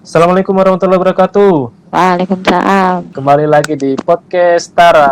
Assalamualaikum warahmatullahi wabarakatuh. Waalaikumsalam. Kembali lagi di podcast Tara.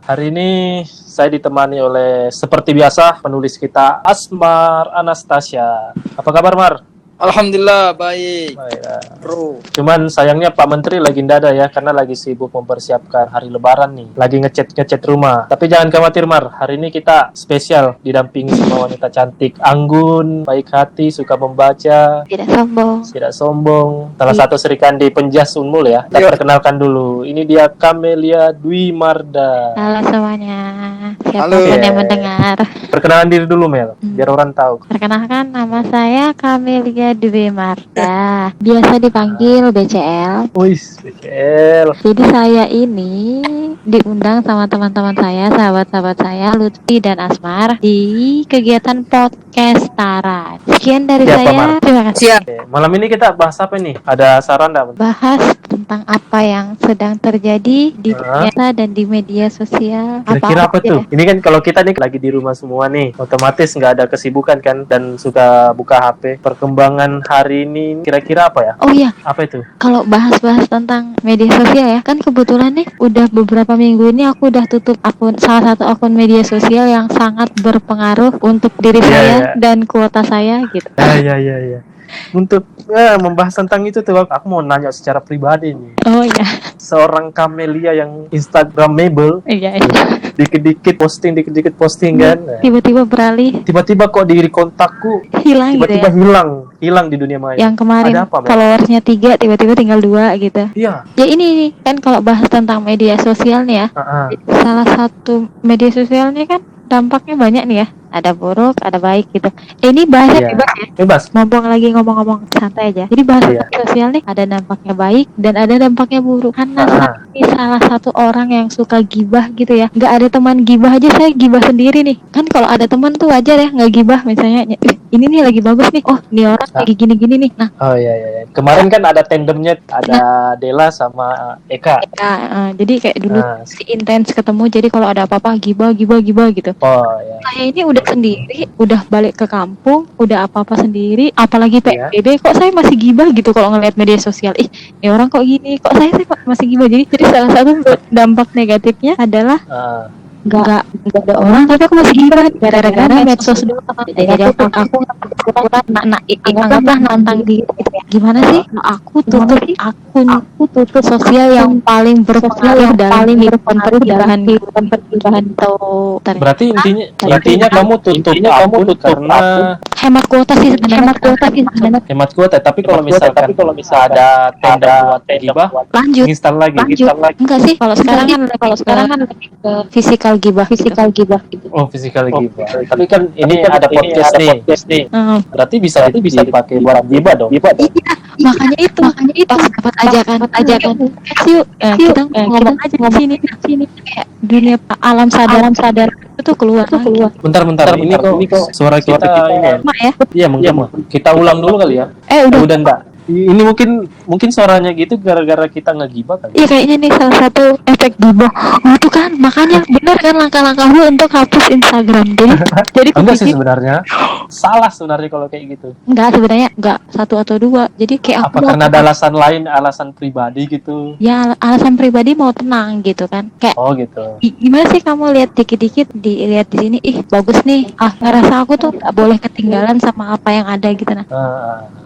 Hari ini saya ditemani oleh seperti biasa penulis kita Asmar Anastasia. Apa kabar, Mar? Alhamdulillah baik, Baik, ya. bro. Cuman sayangnya Pak Menteri lagi ndak ada ya, karena lagi sibuk mempersiapkan hari Lebaran nih. Lagi ngecat rumah. Tapi jangan khawatir, Mar. Hari ini kita spesial didampingi sama wanita cantik, anggun, baik hati, suka membaca, Tidak sombong. tidak sombong. Salah satu Sri Kandi Penjas Unmul ya. Kita Yo. perkenalkan dulu. Ini dia Camelia Dwi Marda. Halo semuanya. Halo. Siapapun Yeah. yang mendengar. Perkenalan diri dulu, Mel, biar orang tahu. Perkenalkan, nama saya Camelia Dwi Marda. Biasa dipanggil BCL. Wis, BCL. Jadi saya ini diundang sama teman-teman saya, sahabat-sahabat saya, Lutfi dan Asmar, di kegiatan podcast Tara. Sekian dari Siap, saya. Mar. Terima kasih. Siap. Oke, malam ini kita bahas apa nih? Ada saran enggak? Bahas tentang apa yang sedang terjadi di Hah? dunia dan di media sosial. Kira-kira apa aja. tuh? Ini kan kalau kita nih lagi di rumah semua nih, otomatis nggak ada kesibukan kan, dan suka buka HP. Perkembangan hari ini kira-kira apa ya? Oh iya, Apa itu? kalau bahas-bahas tentang media sosial ya, kan kebetulan nih udah beberapa minggu ini aku udah tutup salah satu akun media sosial yang sangat berpengaruh untuk diri Iya, saya iya. dan kuota saya gitu. Ya. Untuk membahas tentang itu tuh, aku mau nanya secara pribadi nih. Oh iya, Seorang Camelia yang Instagramable, iya. dikit-dikit posting kan. Tiba-tiba beralih Tiba-tiba kok di kontakku hilang gitu tiba-tiba ya. hilang di dunia maya. Yang kemarin Ada apa, Mbak? followersnya 3 tiba-tiba tinggal 2 gitu. Iya. Ya ini kan kalau bahas tentang media sosial nih ya, salah satu media sosialnya kan dampaknya banyak nih ya. Ada buruk, ada baik gitu. Ini bahasnya Iya. bebas ya. Bebas. Mumpung lagi ngomong-ngomong santai aja. Jadi bahasa Iya. sosial nih ada dampaknya baik dan ada dampaknya buruk. Karena saya ini salah satu orang yang suka gibah gitu ya. Nggak ada teman gibah aja, saya gibah sendiri nih. Kan kalau ada teman tuh wajar ya nggak gibah, misalnya ini nih lagi bagus nih. Oh, ini orang lagi gini-gini nih. Nah, Oh iya. Kemarin kan ada tandemnya, ada Dela sama Eka. ya, jadi kayak dulu Nah, si intens ketemu. Jadi kalau ada apa-apa gibah gitu. oh ya. Saya ini udah sendiri, udah balik ke kampung, udah apa-apa sendiri, apalagi Iya. PSBB, kok saya masih gibah gitu kalau ngeliat media sosial. Ini orang kok gini, kok saya sih masih gibah. Jadi salah satu dampak negatifnya adalah Ah, nggak ada orang, tapi aku masih gibah gara-gara medsos dulu. Jadi aku anggaplah nantang di gimana sih? Aku tutup akun sosial yang paling berpengaruh dalam kehidupan perpindahan atau berarti intinya kamu tutup akun karena hemat kuota sih sebenarnya. hemat kuota. Tapi kalau misalkan ada tenda buat gibah, Lanjut. install lagi. Enggak sih, kalau sekarang kan lebih ke physical gibah gitu. Oh, physical gibah. Tapi kan ini ada podcast nih. Berarti bisa dipakai buat gibah dong. Iya, makanya itu pas dapat ajakan yuk, kita ngomong aja di sini kayak dunia alam sadar itu tuh keluar. Bentar. Ini kok suara kita ini ya? Mak ya. Iya, menggema. Kita ulang dulu kali ya. Udah. Enggak. Ini mungkin suaranya gitu gara-gara kita ngegibah kali. Iya, kayaknya nih salah satu efek gibah. Oh, itu kan makanya benar kan langkah-langkahmu untuk hapus Instagram. Jadi Enggak sih kepikir sebenarnya. Salah sebenarnya kalau kayak gitu. sebenarnya enggak 1 atau 2. Jadi kayak Apa karena ada alasan lain, alasan pribadi gitu? ya alasan pribadi mau tenang gitu kan. Kayak Oh gitu. gimana sih kamu lihat dikit-dikit dilihat di sini, bagus nih. Ngerasa aku tuh nggak boleh ketinggalan sama apa yang ada gitu. Nah,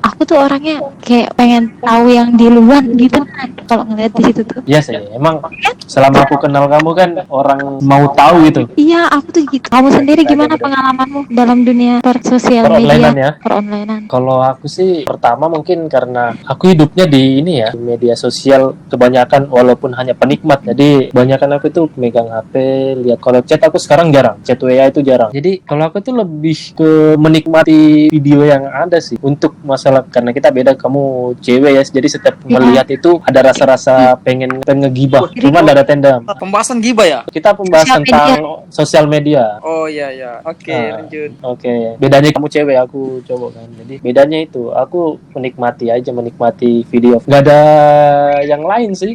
aku tuh orangnya kayak pengen tahu yang di luar gitu kan. Kalau ngeliat di situ tuh. Iya sih, emang selama aku kenal kamu kan orang mau tahu gitu. Iya, aku tuh gitu. Kamu sendiri gimana pengalamanmu dalam dunia sosial Per-onlinean media? ya? Per-onlinean. Kalau aku sih pertama mungkin karena aku hidupnya di ini ya, di media sosial kebanyakan walaupun hanya penikmat. Jadi kebanyakan aku tuh megang HP, lihat. Kalau chat aku sekarang jarang, chat WA itu jarang. Jadi kalau aku tuh lebih ke menikmati video yang ada sih. Untuk masalah karena kita beda, kamu cewek ya, jadi setiap melihat itu ada rasa-rasa pengen ngegibah. Cuma ada tenda. Pembahasan gibah ya? Kita pembahasan Sosial media. tentang sosial media. Oh iya. Oke, lanjut. Oke, bedanya kamu cewek, aku cowok kan. Jadi bedanya itu, aku menikmati video. Gak ada yang lain sih.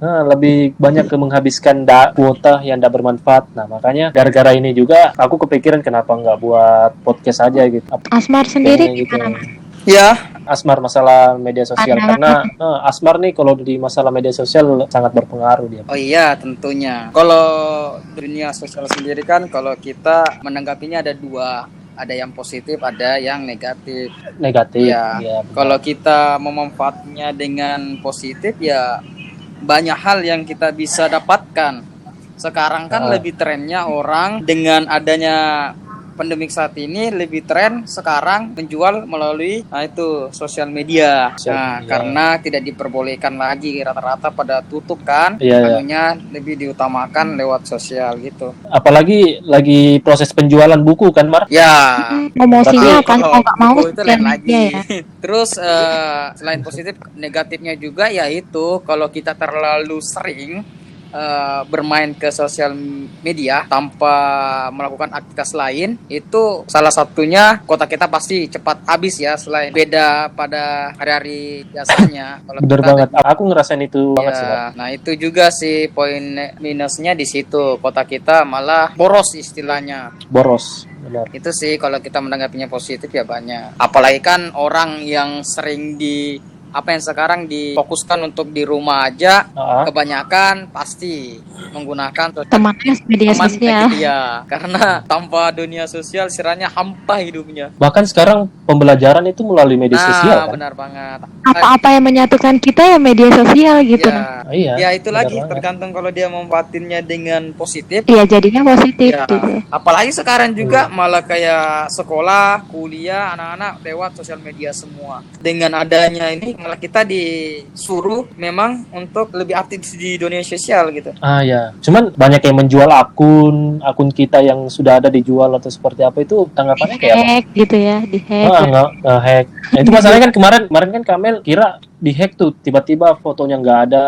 Lebih banyak ke menghabiskan kuota yang tidak bermanfaat. Nah makanya gara-gara ini juga aku kepikiran kenapa nggak buat podcast aja gitu. Asmar sendiri Kayaknya gitu. gimana? Ya, Asmar masalah media sosial Pandangan. karena Asmar nih kalau di masalah media sosial sangat berpengaruh dia. Oh iya, tentunya. Kalau dunia sosial sendiri kan, kalau kita menanggapinya ada dua. Ada yang positif, ada yang negatif. Negatif. Ya, Ya, kalau kita memanfaatnya dengan positif, ya banyak hal yang kita bisa dapatkan. Sekarang kan lebih trennya orang dengan adanya pandemik saat ini lebih tren sekarang menjual melalui itu sosial media. Sosial Nah, media. karena tidak diperbolehkan lagi, rata-rata pada tutup kan. Iya, iya. Anunya lebih diutamakan lewat sosial gitu. Apalagi lagi proses penjualan buku kan, Mar? Ya. Promosinya Berarti- apa? Mau nggak mau buku itu sosial lain lagi. media ya. Terus selain positif, negatifnya juga yaitu kalau kita terlalu sering bermain ke sosial media tanpa melakukan aktivitas lain, itu salah satunya kota kita pasti cepat habis ya, selain beda pada hari-hari biasanya. Kalau Bener kita banget. Aku ngerasain itu banget sih, Mar. ya, nah itu juga sih poin minusnya di situ. Kota kita malah boros istilahnya. Boros. Benar. Itu sih kalau kita menanggapinya positif ya banyak. Apalagi kan orang yang sering yang sekarang difokuskan untuk di rumah aja, kebanyakan pasti menggunakan Temannya media teman sosial. media. Karena tanpa dunia sosial istilahnya hampa hidupnya. Bahkan sekarang pembelajaran itu melalui media sosial kan? Benar banget. Apa-apa yang menyatukan kita ya media sosial gitu. Ya, Iya. ya itu benar lagi banget. tergantung kalau dia memanfaatinnya dengan positif. Iya jadinya positif Ya, gitu. apalagi sekarang juga malah kayak sekolah, kuliah, anak-anak lewat sosial media semua. Dengan adanya ini malah kita disuruh memang untuk lebih aktif di dunia sosial gitu. Ya. Cuman banyak yang menjual akun kita yang sudah ada dijual atau seperti apa itu tanggapannya kayak apa? Hack gitu ya, di hack. Nge-hack. Nah, itu masalahnya kan kemarin kan Kamel kira di-hack tuh, tiba-tiba fotonya nggak ada.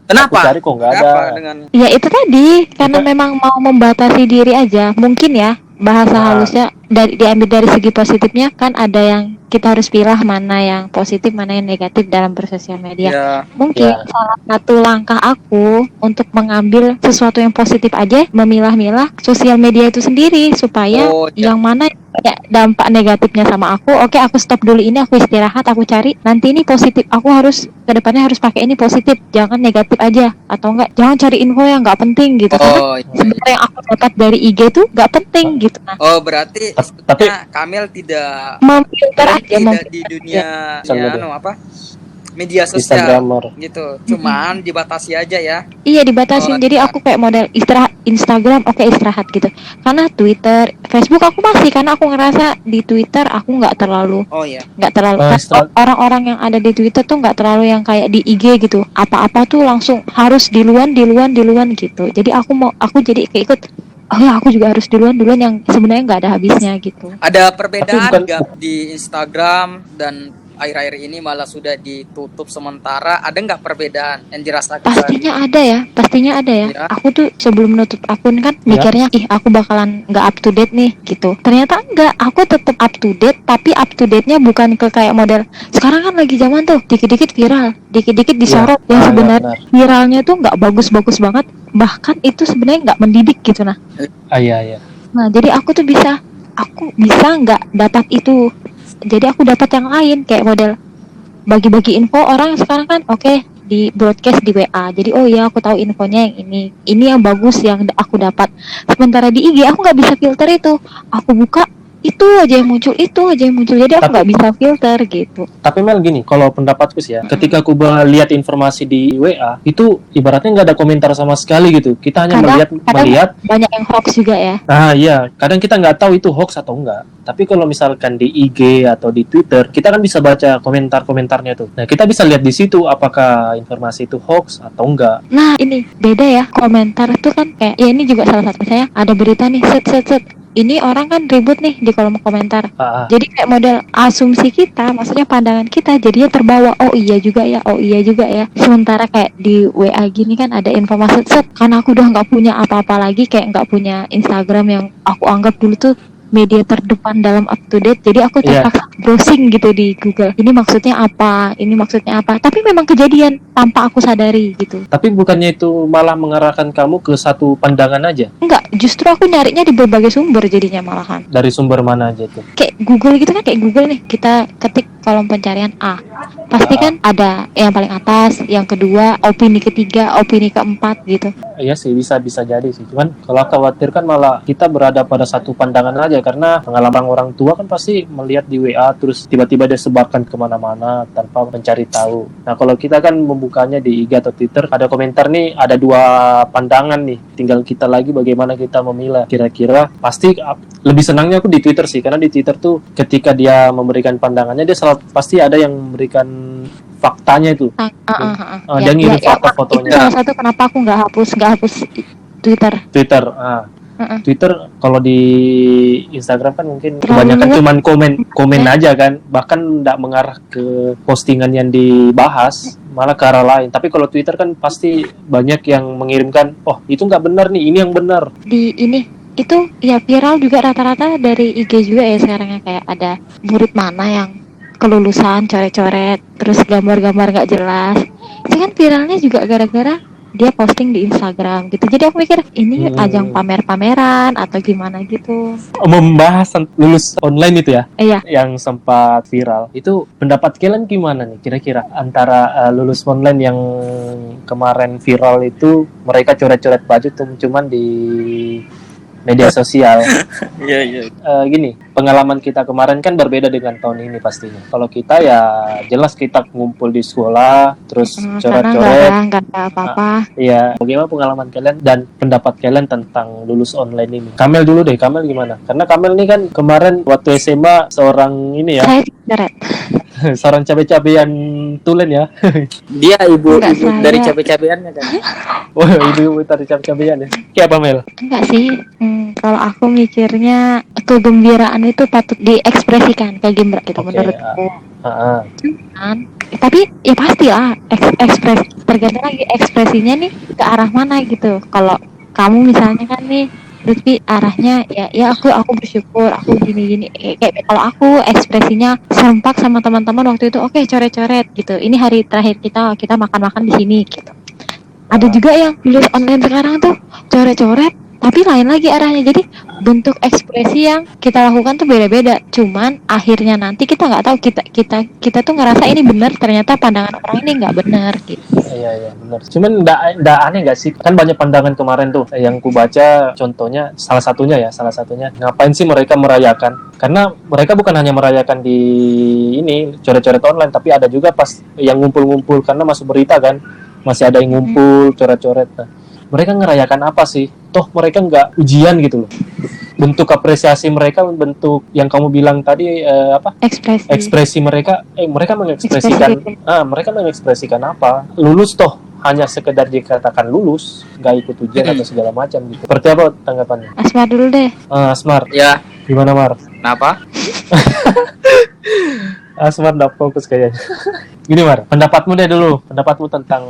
Kenapa? Aku cari kok nggak ada. Kenapa dengan Ya itu tadi karena memang mau membatasi diri aja. Mungkin ya bahasa halusnya diambil dari segi positifnya kan ada yang kita harus pilih mana yang positif, mana yang negatif dalam bersosial media. ya, Mungkin salah satu langkah aku untuk mengambil sesuatu yang positif aja, memilah-milah sosial media itu sendiri supaya yang mana ya dampak negatifnya sama aku, oke aku stop dulu ini, aku istirahat, aku cari nanti ini positif, aku harus kedepannya harus pakai ini positif, jangan negatif aja, atau enggak jangan cari info yang nggak penting gitu. Karena sebenarnya yang aku dapat dari IG tuh nggak penting gitu. Nah, berarti Tapi Kamel tidak memfilter aja, tidak di dunia media sosial Instagramer. gitu. Cuman dibatasi aja ya. Iya dibatasin, jadi aku kayak model istirahat Instagram, oke istirahat gitu. Karena Twitter, Facebook aku masih, karena aku ngerasa di Twitter aku nggak terlalu orang-orang yang ada di Twitter tuh nggak terlalu yang kayak di IG gitu. Apa-apa tuh langsung harus duluan gitu. Jadi aku jadi keikut. Oh ya aku juga harus duluan yang sebenarnya nggak ada habisnya gitu. Ada perbedaan nggak di Instagram dan akhir-akhir ini malah sudah ditutup sementara? Ada nggak perbedaan yang dirasakan? Pastinya ada ya. Ya. Aku tuh sebelum nutup akun kan mikirnya aku bakalan nggak up to date nih gitu. Ternyata enggak, aku tetap up to date, tapi up to date-nya bukan ke kayak model sekarang kan lagi zaman tuh dikit-dikit viral, dikit-dikit disorot. Yang sebenarnya viralnya tuh nggak bagus-bagus banget, bahkan itu sebenarnya nggak mendidik gitu. Nah Iya. Nah jadi aku bisa nggak dapat itu, jadi aku dapat yang lain kayak model bagi-bagi info orang sekarang kan di broadcast di WA. Jadi oh iya aku tahu infonya yang ini yang bagus yang aku dapat. Sementara di IG aku nggak bisa filter itu, aku buka itu aja yang muncul, jadi aku nggak bisa filter gitu. Tapi Mel gini, kalau pendapatku sih ya, ketika aku lihat informasi di WA itu ibaratnya nggak ada komentar sama sekali gitu. Kita hanya melihat banyak yang hoax juga ya. Nah iya, kadang kita nggak tahu itu hoax atau enggak. Tapi kalau misalkan di IG atau di Twitter, kita kan bisa baca komentar-komentarnya tuh. Nah kita bisa lihat di situ apakah informasi itu hoax atau enggak. Nah ini beda ya, komentar tuh kan kayak ya ini juga salah satu, saya ada berita nih set ini orang kan ribut nih di kolom komentar. Jadi kayak model asumsi kita, maksudnya pandangan kita jadinya terbawa, oh iya juga ya. Sementara kayak di WA gini kan ada informasi set, karena aku udah nggak punya apa-apa lagi, kayak nggak punya Instagram yang aku anggap dulu tuh media terdepan dalam up to date, jadi aku terpaksa browsing gitu di Google. Ini maksudnya apa? Tapi memang kejadian tanpa aku sadari gitu. Tapi bukannya itu malah mengarahkan kamu ke satu pandangan aja? Enggak, justru aku nyarinya di berbagai sumber jadinya malahan. Dari sumber mana aja tuh? Kayak Google gitu kan, kayak Google nih, kita ketik kolom pencarian A, pasti kan ada yang paling atas, yang kedua, opini ketiga, opini keempat gitu. Iya sih, bisa jadi sih. Cuman kalau aku khawatir kan malah kita berada pada satu pandangan aja, karena pengalaman orang tua kan pasti melihat di WA terus tiba-tiba dia sebarkan kemana-mana tanpa mencari tahu. Nah kalau kita kan membukanya di IG atau Twitter, ada komentar nih, ada dua pandangan nih, tinggal kita lagi bagaimana kita memilah. Kira-kira pasti lebih senangnya aku di Twitter sih, karena di Twitter tuh ketika dia memberikan pandangannya, dia pasti ada yang memberikan faktanya itu. Dia ngirim foto-fotonya. Itu salah satu kenapa aku nggak hapus Twitter. Twitter kalau di Instagram kan mungkin kebanyakan cuman komen aja kan, bahkan nggak mengarah ke postingan yang dibahas, malah ke arah lain. Tapi kalau Twitter kan pasti banyak yang mengirimkan, oh itu nggak benar nih, ini yang benar. Di ini itu ya viral juga rata-rata dari IG juga ya sekarang ya, kayak ada murid mana yang kelulusan coret-coret terus gambar-gambar nggak jelas, itu kan viralnya juga gara-gara dia posting di Instagram gitu. Jadi aku mikir ini ajang pamer-pameran atau gimana gitu. Membahas lulus online itu ya, Iya. Yang sempat viral itu, pendapat kalian gimana nih kira-kira antara lulus online yang kemarin viral itu, mereka coret-coret baju tuh cuman di media sosial. Iya. Gini, pengalaman kita kemarin kan berbeda dengan tahun ini pastinya. Kalau kita ya jelas kita ngumpul di sekolah, terus coret-coret. Nggak ada apa-apa. Iya, bagaimana pengalaman kalian dan pendapat kalian tentang lulus online ini? Kamel dulu deh, Kamel gimana? Karena Kamel ini kan kemarin waktu SMA seorang ini ya. Saya coret. Seorang cabe-cabean tulen ya. Dia ibu Enggak, dari saya- cabe-cabeannya kan. Wah, ibu dari cabe-cabean ya. Kayak apa, Mel? Enggak sih. Kalau aku mikirnya kegembiraan itu patut diekspresikan, kegembiraan gitu menurutku. Kan? Tapi ya pasti lah tergantung lagi ekspresinya nih ke arah mana gitu. Kalau kamu misalnya kan nih Lutfi arahnya ya aku bersyukur, aku gini kayak kalau aku ekspresinya serempak sama teman-teman waktu itu, oke, coret-coret gitu, ini hari terakhir kita makan-makan di sini gitu. Ada juga yang lulus online sekarang tuh coret-coret tapi lain lagi arahnya. Jadi bentuk ekspresi yang kita lakukan tuh beda-beda, cuman akhirnya nanti kita nggak tahu, kita tuh ngerasa ini benar, ternyata pandangan orang ini nggak benar gitu. Iya benar. Cuman nggak aneh nggak sih? Kan banyak pandangan kemarin tuh yang ku baca, contohnya salah satunya ngapain sih mereka merayakan? Karena mereka bukan hanya merayakan di ini coret-coret online, tapi ada juga pas yang ngumpul-ngumpul, karena masuk berita kan, masih ada yang ngumpul coret-coret. Nah, mereka ngerayakan apa sih? Toh mereka nggak ujian gitu loh. Bentuk apresiasi mereka, bentuk yang kamu bilang tadi ekspresi mereka mengekspresikan apa? Lulus toh hanya sekedar dikatakan lulus, nggak ikut ujian atau segala macam gitu. Seperti apa tanggapannya? Asmar dulu deh. Asmar. Ya. Gimana, Mar? Kenapa? Asmar nggak fokus kayaknya. Gini, Mar, pendapatmu deh dulu. Pendapatmu tentang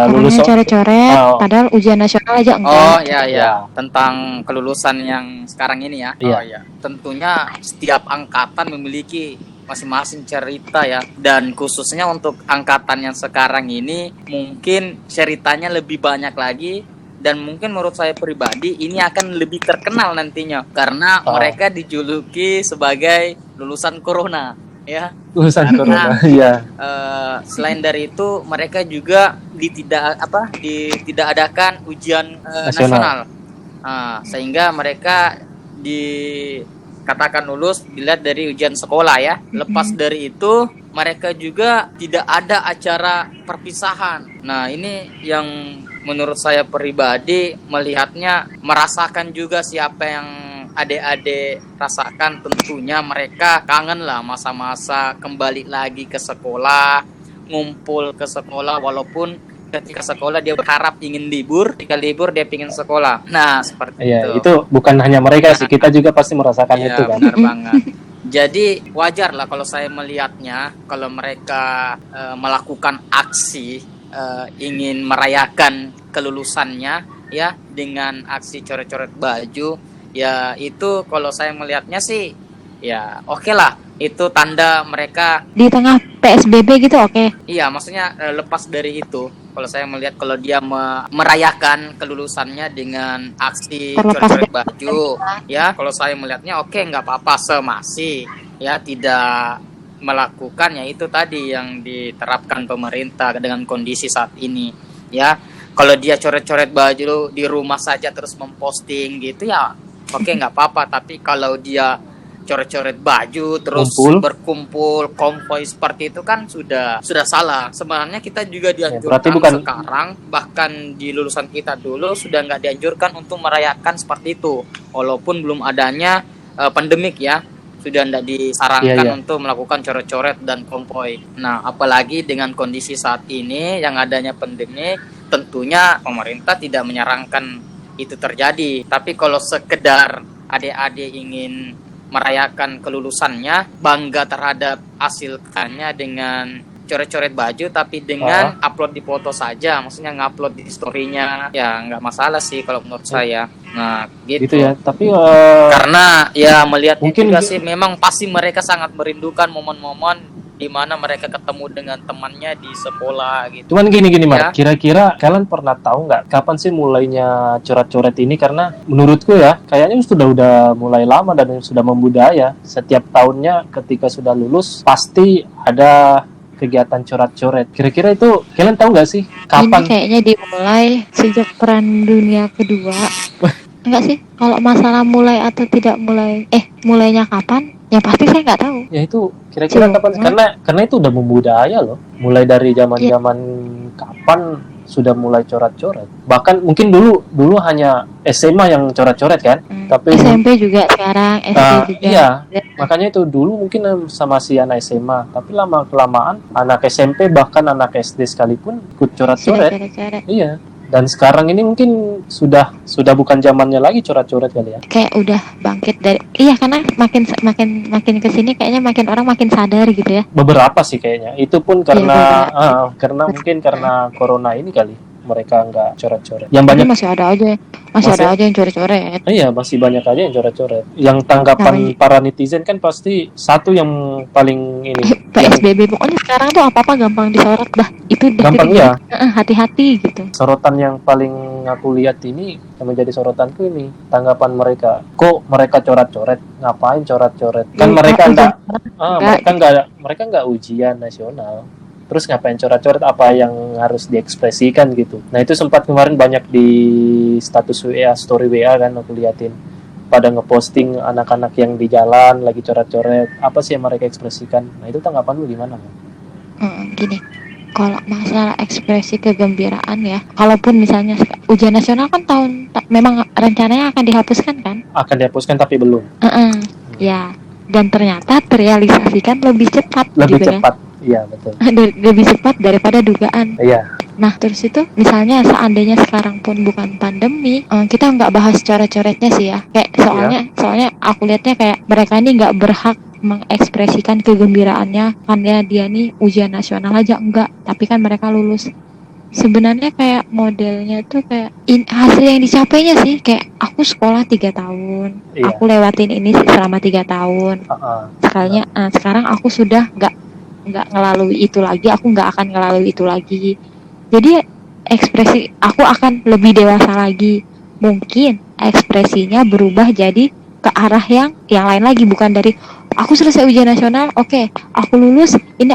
lulus coret-coret, padahal ujian nasional aja enggak. Oh ya. Tentang kelulusan yang sekarang ini ya. Iya. Oh ya. Tentunya setiap angkatan memiliki masing-masing cerita ya, dan khususnya untuk angkatan yang sekarang ini mungkin ceritanya lebih banyak lagi, dan mungkin menurut saya pribadi ini akan lebih terkenal nantinya karena mereka dijuluki sebagai lulusan corona ya. Lulusan corona. Iya. Selain dari itu mereka juga tidak adakan ujian nasional. Sehingga mereka dikatakan lulus dilihat dari ujian sekolah ya. Lepas dari itu mereka juga tidak ada acara perpisahan. Nah, ini yang menurut saya pribadi melihatnya, merasakan juga siapa yang adik-adik rasakan. Tentunya mereka kangen lah masa-masa kembali lagi ke sekolah, ngumpul ke sekolah, walaupun ketika sekolah dia berharap ingin libur, ketika libur dia ingin sekolah. Nah, seperti itu. Itu bukan hanya mereka sih, kita juga pasti merasakan itu kan. Benar banget. Jadi wajar lah kalau saya melihatnya, kalau mereka melakukan aksi ingin merayakan kelulusannya ya dengan aksi coret-coret baju, ya itu kalau saya melihatnya sih ya oke lah, itu tanda mereka di tengah PSBB gitu, oke. Iya, maksudnya lepas dari itu, kalau saya melihat kalau dia merayakan kelulusannya dengan aksi coret-coret baju, ya kalau saya melihatnya oke, nggak apa-apa, semasi ya tidak melakukan ya itu tadi yang diterapkan pemerintah dengan kondisi saat ini ya. Kalau dia coret-coret baju di rumah saja terus memposting gitu ya oke nggak apa-apa, tapi kalau dia coret-coret baju terus berkumpul konvoy seperti itu kan sudah salah. Sebenarnya kita juga dianjurkan sekarang, bahkan di lulusan kita dulu sudah nggak dianjurkan untuk merayakan seperti itu walaupun belum adanya pandemik ya, sudah tidak disarankan untuk melakukan coret-coret dan konvoy. Nah, apalagi dengan kondisi saat ini yang adanya pandemi, tentunya pemerintah tidak menyarankan itu terjadi. Tapi kalau sekedar adik-adik ingin merayakan kelulusannya, bangga terhadap hasil karyanya dengan coret-coret baju tapi dengan upload di foto saja, maksudnya ngupload di story-nya, ya nggak masalah sih kalau menurut saya. Nah gitu ya, tapi karena ya melihat mungkin juga sih memang pasti mereka sangat merindukan momen-momen di mana mereka ketemu dengan temannya di sekolah gitu. Cuman gini Mar, kira-kira kalian pernah tahu nggak kapan sih mulainya coret-coret ini? Karena menurutku ya kayaknya udah mulai lama dan sudah membudaya. Setiap tahunnya ketika sudah lulus pasti ada kegiatan coret-coret. Kira-kira itu kalian tahu nggak sih kapan? Ini kayaknya dimulai sejak Perang Dunia Kedua. Enggak sih, kalau masalah mulai atau tidak mulai, mulainya kapan? Ya pasti saya nggak tahu. Ya itu kira-kira kapan? Karena itu udah membudaya loh. Mulai dari zaman-zaman kapan sudah mulai coret-coret. Bahkan mungkin dulu hanya SMA yang coret-coret kan. Tapi SMP juga sekarang, SD juga. Iya. Makanya itu dulu mungkin sama si anak SMA, tapi lama-kelamaan anak SMP bahkan anak SD sekalipun ikut coret-coret. Iya. Dan sekarang ini mungkin sudah bukan zamannya lagi coret-coret kali ya. Kayak udah bangkit dari karena makin kesini kayaknya makin orang makin sadar gitu ya. Beberapa sih kayaknya. Itu pun karena mungkin karena corona ini kali mereka nggak coret-coret. Yang banyak masih ada aja yang coret-coret. Iya, masih banyak aja yang coret-coret. Yang tanggapan para netizen kan pasti satu yang paling ini PSBB pokoknya sekarang tuh apa-apa gampang disorot dah. Itu gampang ya. Hati-hati gitu. Sorotan yang paling aku lihat ini yang menjadi sorotanku ini tanggapan mereka. Kok mereka coret-coret? Ngapain coret-coret? Kan mereka enggak ujian nasional. Terus ngapain coret-coret, apa yang harus diekspresikan gitu. Nah itu sempat kemarin banyak di status WA, story WA kan aku liatin. Pada ngeposting anak-anak yang di jalan lagi coret-coret, apa sih yang mereka ekspresikan. Nah itu tanggapan lu gimana? Gini, kalau masalah ekspresi kegembiraan ya, kalaupun misalnya ujian nasional kan memang rencananya akan dihapuskan kan? Akan dihapuskan tapi belum. Ya, dan ternyata terrealisasikan lebih cepat. Lebih cepat. Iya betul. Lebih cepat daripada dugaan. Iya. Nah terus itu misalnya seandainya sekarang pun bukan pandemi, kita nggak bahas coret-coretnya sih ya. Kayak soalnya aku lihatnya kayak mereka ini nggak berhak mengekspresikan kegembiraannya karena dia nih ujian nasional aja enggak, tapi kan mereka lulus. Sebenarnya kayak modelnya tuh kayak hasil yang dicapainya sih kayak aku sekolah 3 tahun, aku lewatin ini selama 3 tahun. Sekarang aku sudah nggak ngelalui itu lagi, aku nggak akan ngelalui itu lagi. Jadi ekspresi aku akan lebih dewasa lagi. Mungkin ekspresinya berubah jadi ke arah yang lain lagi, bukan dari aku selesai ujian nasional, oke, aku lulus, ini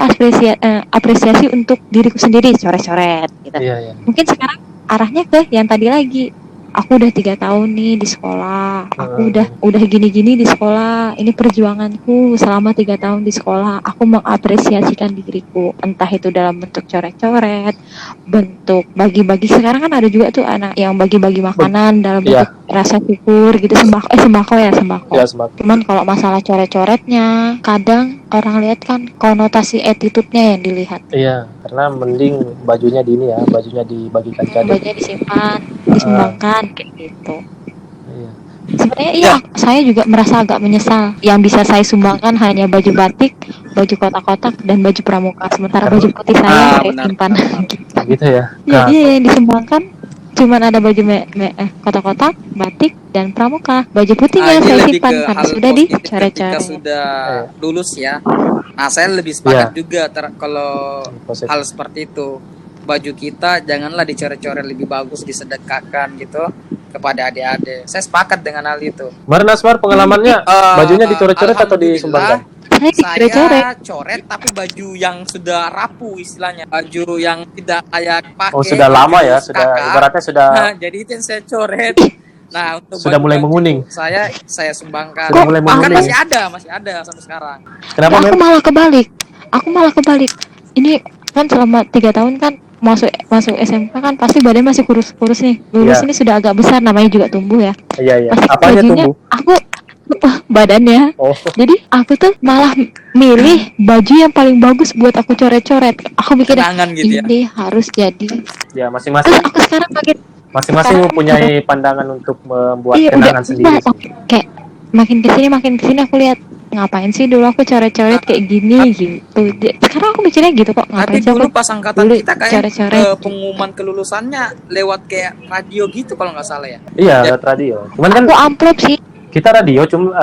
apresiasi untuk diriku sendiri, coret-coret gitu. Mungkin sekarang arahnya ke yang tadi lagi. Aku udah 3 tahun nih di sekolah, aku udah gini-gini di sekolah, ini perjuanganku selama 3 tahun di sekolah, aku mengapresiasikan diriku, entah itu dalam bentuk coret-coret, bentuk bagi-bagi. Sekarang kan ada juga tuh anak yang bagi-bagi makanan dalam bentuk rasa syukur gitu, sembako. Cuman kalau masalah coret-coretnya, kadang orang lihat kan konotasi attitude-nya yang dilihat. Iya, karena mending bajunya dibagikan cadang. Bajunya disimpan, disumbangkan kayak gitu. Sebenarnya saya juga merasa agak menyesal. Yang bisa saya sumbangkan hanya baju batik, baju kotak-kotak, dan baju pramuka. Sementara baju putih saya simpan. Gitu ya. Jadi yang disumbangkan cuman ada baju kotak-kotak, batik, dan pramuka. Baju putihnya saya simpan karena sudah dicoret-coret. Sudah lulus ya. Nah saya lebih sepakat juga kalau hal seperti itu. Baju kita janganlah dicoret-coret, lebih bagus disedekahkan gitu kepada adik-adik. Saya sepakat dengan hal itu. Mar, pengalamannya bajunya dicoret-coret atau disumbangkan? Karena dicoret-coret. saya coret tapi baju yang sudah rapuh istilahnya, baju yang tidak layak pakai. Oh, sudah lama baju ya, sudah kakak. ibaratnya sudah Nah, jadi itu yang saya coret. Nah, untuk Sudah mulai baju-baju menguning. saya sumbangkan. Sudah mulai Bahkan menguning. masih ada sampai sekarang. kenapa Aku Mel? malah kebalik. Ini kan selama 3 tahun kan masuk SMK kan pasti badan masih kurus-kurus nih. Lulus Iya. ini sudah agak besar, namanya juga tumbuh ya. Iya. Pasti Apanya bajunya tumbuh? aku badannya. Oh, Jadi aku tuh malah milih baju yang paling bagus buat aku coret-coret. Aku mikir Kenangan gitu ya. ini harus jadi. ya Terus masing-masing aku sekarang masing-masing mempunyai pandangan untuk membuat iya kenangan udah sendiri sih. kayak makin kesini aku lihat ngapain sih dulu aku coret-coret kayak gini gitu. Sekarang aku mikirnya gitu kok, Tapi ngapain sih dulu aku pas angkatan dulu kita kayak coret-coret. pengumuman kelulusannya lewat kayak radio gitu kalau nggak salah ya. Iya, Ya. lewat radio. Cuman kan Aku amplop sih. kita radio cuma